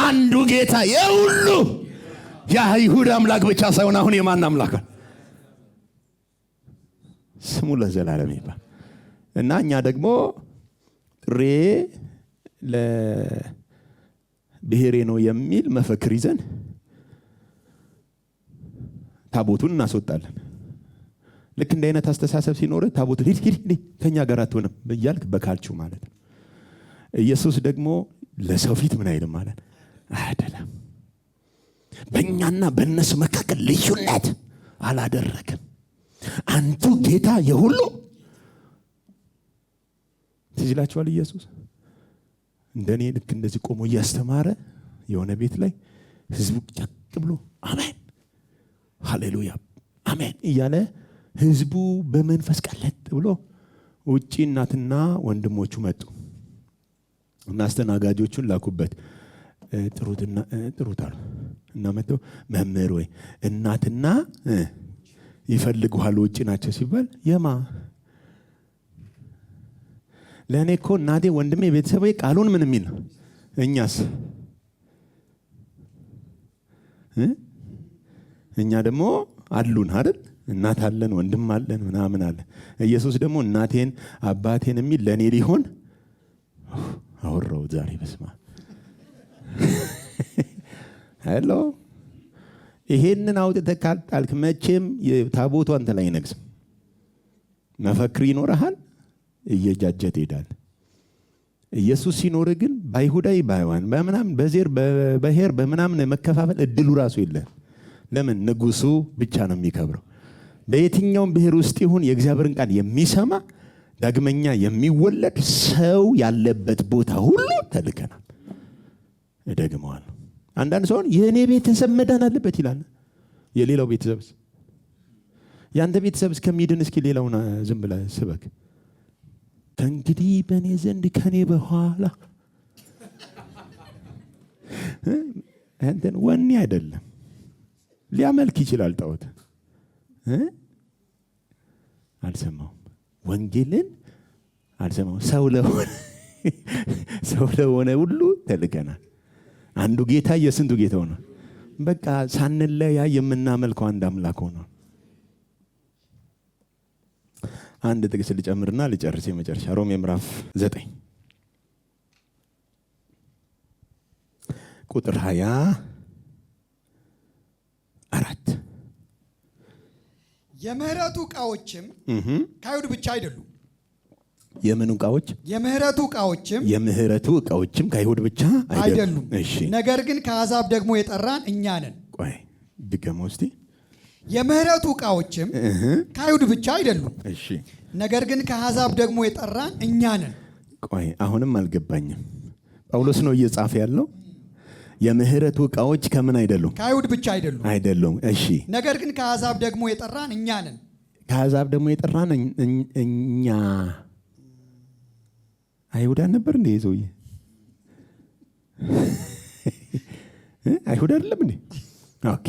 አንዱ ጌታ የሁሉ የአይሁድ አምላክ ብቻ ሳይሆን አሁን የማን አምላክ? ስሙ ለዘላለም ይባል እና እኛ ደግሞ ጥሬ ለብሔሬ ነው የሚል መፈክር ይዘን ታቦቱን እናስወጣለን። ልክ እንደ አይነት አስተሳሰብ ሲኖር ታቦቱ ሂድ ከኛ ጋር አትሆንም እያልክ በካልችሁ ማለት ነው። ኢየሱስ ደግሞ ለሰው ፊት ምን አይልም ማለት አይደለም። በእኛና በእነሱ መካከል ልዩነት አላደረግም። አንዱ ጌታ የሁሉ። ትዝ ይላችኋል ኢየሱስ እንደኔ ልክ እንደዚህ ቆሞ እያስተማረ የሆነ ቤት ላይ ህዝቡ ጨቅ ብሎ አሜን ሃሌሉያ አሜን እያለ ህዝቡ በመንፈስ ቀለጥ ብሎ ውጪ እናትና ወንድሞቹ መጡ እና አስተናጋጆቹን ላኩበት። ጥሩት አሉ እና መጥተው መምህር ወይ እናትና ይፈልጉሃል ውጪ ናቸው ሲባል የማ ለእኔ እኮ እናቴ ወንድሜ ቤተሰቤ ቃሉን ምን የሚል ነው። እኛስ እኛ ደግሞ አሉን አይደል? እናት አለን ወንድም አለን ምናምን አለ። ኢየሱስ ደግሞ እናቴን አባቴን የሚል ለእኔ ሊሆን አወራው ዛሬ በስማ ሄሎ ይሄንን አውጥተህ ካልጣልክ መቼም ታቦቱ አንተ ላይ አይነግስም። መፈክር ይኖርሃል፣ እየጃጀ ትሄዳለህ። ኢየሱስ ሲኖር ግን በአይሁዳዊ ባይዋን በምናምን በዘር በብሔር በምናምን መከፋፈል እድሉ ራሱ የለም። ለምን? ንጉሱ ብቻ ነው የሚከብረው። በየትኛውም ብሔር ውስጥ ይሁን የእግዚአብሔርን ቃል የሚሰማ ዳግመኛ የሚወለድ ሰው ያለበት ቦታ ሁሉ ተልከናል። እደግመዋለሁ። አንዳንድ ሰው የእኔ ቤተሰብ መዳን አለበት ይላል። የሌላው ቤተሰብስ? ያንተ ቤተሰብ እስከሚድን እስኪ ሌላውን ዝም ብለህ ስበክ። ከእንግዲህ በእኔ ዘንድ ከኔ በኋላ እንትን ወኔ አይደለም። ሊያመልክ ይችላል ጣዖት። አልሰማውም፣ ወንጌልን አልሰማውም። ሰው ለሆነ ሁሉ ተልከናል። አንዱ ጌታ የስንቱ ጌታ ሆነ። በቃ ሳንለያ የምናመልከው አንድ አምላክ ሆነ። አንድ ጥቅስ ልጨምርና ልጨርስ። የመጨረሻ ሮሜ ምዕራፍ 9 ቁጥር 24 የምህረቱ ዕቃዎችም ከአይሁድ ብቻ አይደሉም። የምኑ ዕቃዎች? የምህረቱ ዕቃዎችም ከአይሁድ ብቻ አይደሉም። እሺ፣ ነገር ግን ከአሕዛብ ደግሞ የጠራን እኛ ነን። ቆይ ድገመው እስቲ። የምህረቱ ዕቃዎችም ከአይሁድ ብቻ አይደሉም። እሺ፣ ነገር ግን ከአሕዛብ ደግሞ የጠራን እኛ ነን። ቆይ አሁንም አልገባኝም። ጳውሎስ ነው እየጻፈ ያለው። የምህረቱ ዕቃዎች ከምን አይደሉም? ከአይሁድ ብቻ አይደሉም። እሺ፣ ነገር ግን ከአሕዛብ ደግሞ የጠራን እኛ ነን። ከአሕዛብ ደግሞ የጠራን እኛ አይሁዳን ነበር እንዴ? ይዘውዬ አይሁድ አይደለም እንዴ? ኦኬ።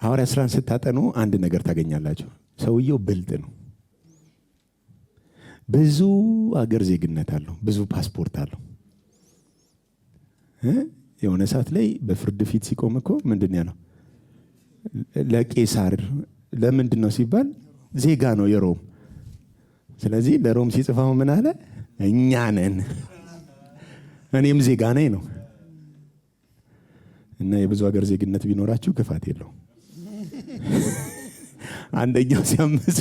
ሐዋርያት ሥራን ስታጠኑ አንድ ነገር ታገኛላችሁ። ሰውየው ብልጥ ነው። ብዙ አገር ዜግነት አለው፣ ብዙ ፓስፖርት አለው። የሆነ ሰዓት ላይ በፍርድ ፊት ሲቆም እኮ ምንድን ያለው? ለቄሳር ለምንድን ነው ሲባል ዜጋ ነው የሮም። ስለዚህ ለሮም ሲጽፋው ምን አለ? እኛ ነን፣ እኔም ዜጋ ነኝ ነው። እና የብዙ ሀገር ዜግነት ቢኖራችሁ ክፋት የለው። አንደኛው ሲያመጽ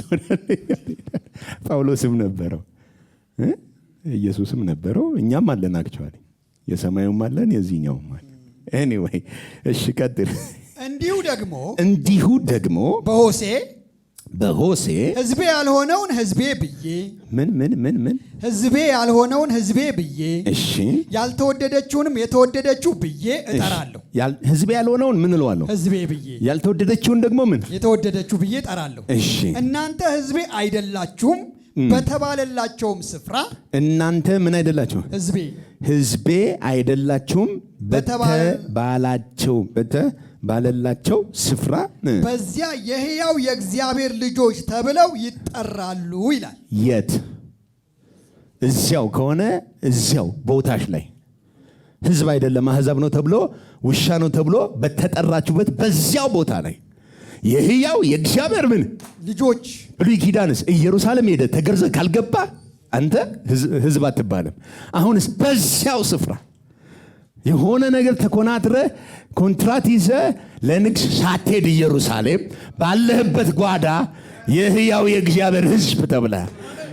ጳውሎስም ነበረው፣ ኢየሱስም ነበረው፣ እኛም አለን። አክቹአሊ የሰማዩም አለን የዚህኛውም አለን። ኤኒዌይ እሺ ቀጥል። እንዲሁ ደግሞ በሆሴ ሕዝቤ ያልሆነውን ሕዝቤ ብዬ ምን ሕዝቤ ያልሆነውን ሕዝቤ ብዬ እሺ ያልተወደደችውንም የተወደደችው ብዬ እጠራለሁ። ሕዝቤ ያልሆነውን ምን እለዋለሁ? ሕዝቤ ብዬ ያልተወደደችውን ደግሞ ምን የተወደደችው ብዬ እጠራለሁ። እሺ እናንተ ሕዝቤ አይደላችሁም በተባለላቸውም ስፍራ እናንተ ምን አይደላችሁም? ሕዝቤ አይደላችሁም በተባለላቸው ስፍራ በዚያ የሕያው የእግዚአብሔር ልጆች ተብለው ይጠራሉ ይላል። የት? እዚያው ከሆነ እዚያው ቦታሽ ላይ ሕዝብ አይደለም አሕዛብ ነው ተብሎ ውሻ ነው ተብሎ በተጠራችሁበት በዚያው ቦታ ላይ የሕያው የእግዚአብሔር ምን ልጆች። ብሉይ ኪዳንስ ኢየሩሳሌም ሄደ ተገርዘ ካልገባ አንተ ሕዝብ አትባልም። አሁንስ በዚያው ስፍራ የሆነ ነገር ተኮናትረ ኮንትራት ይዘ ለንግስ ሳትሄድ ኢየሩሳሌም ባለህበት ጓዳ የሕያው የእግዚአብሔር ሕዝብ ተብለ።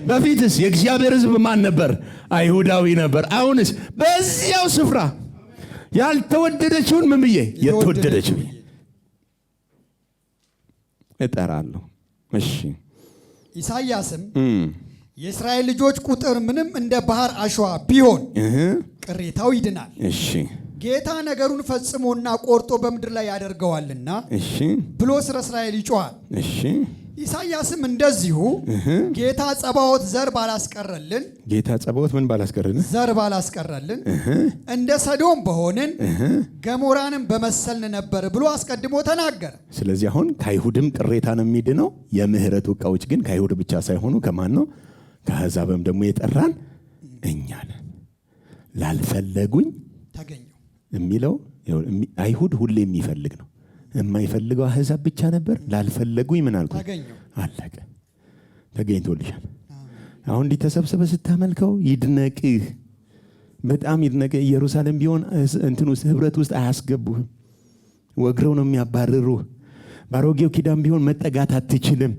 በፊትስ የእግዚአብሔር ሕዝብ ማን ነበር? አይሁዳዊ ነበር። አሁንስ በዚያው ስፍራ ያልተወደደችውን ምን ብዬ የተወደደችው እጠራለሁ። እሺ ኢሳይያስም የእስራኤል ልጆች ቁጥር ምንም እንደ ባህር አሸዋ ቢሆን ቅሬታው ይድናል። እሺ ጌታ ነገሩን ፈጽሞና ቆርጦ በምድር ላይ ያደርገዋልና እሺ ብሎ ስለ እስራኤል ይጮሃል። እሺ ኢሳይያስም እንደዚሁ ጌታ ጸባዖት ዘር ባላስቀረልን ዘር ባላስቀረልን እንደ ሰዶም በሆንን ገሞራንም በመሰልን ነበር ብሎ አስቀድሞ ተናገረ። ስለዚህ አሁን ከአይሁድም ቅሬታ ነው የሚድነው። የምህረቱ ዕቃዎች ግን ከአይሁድ ብቻ ሳይሆኑ ከማን ነው? ከአሕዛብም ደግሞ የጠራን እኛ ነን። ላልፈለጉኝ ተገኘው የሚለው አይሁድ ሁሌ የሚፈልግ ነው። የማይፈልገው አሕዛብ ብቻ ነበር። ላልፈለጉኝ ምን አልኩ? አለቀ። ተገኝቶልሻል። አሁን እንዲህ ተሰብስበህ ስታመልከው ይድነቅህ፣ በጣም ይድነቅህ። ኢየሩሳሌም ቢሆን እንትን ውስጥ ህብረት ውስጥ አያስገቡህም። ወግረው ነው የሚያባርሩህ። ባሮጌው ኪዳን ቢሆን መጠጋት አትችልም።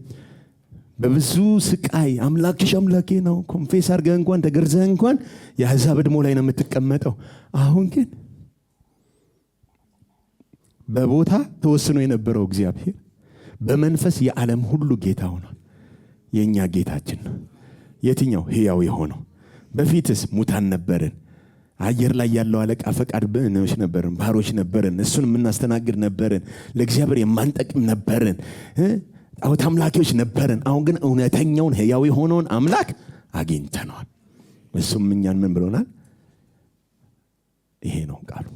በብዙ ስቃይ አምላክሽ አምላኬ ነው ኮንፌስ አድርገህ እንኳን ተገርዘህ እንኳን የአሕዛብ ዕድሞ ላይ ነው የምትቀመጠው። አሁን ግን በቦታ ተወስኖ የነበረው እግዚአብሔር በመንፈስ የዓለም ሁሉ ጌታ ሆኗል። የእኛ ጌታችን ነው። የትኛው? ሕያው የሆነው። በፊትስ ሙታን ነበርን። አየር ላይ ያለው አለቃ ፈቃድ ብንሽ ነበርን፣ ባሮች ነበርን፣ እሱን የምናስተናግድ ነበርን፣ ለእግዚአብሔር የማንጠቅም ነበርን፣ ጣዖት አምላኪዎች ነበርን። አሁን ግን እውነተኛውን ሕያው የሆነውን አምላክ አግኝተነዋል። እሱም እኛን ምን ብሎናል? ይሄ ነው ቃሉ።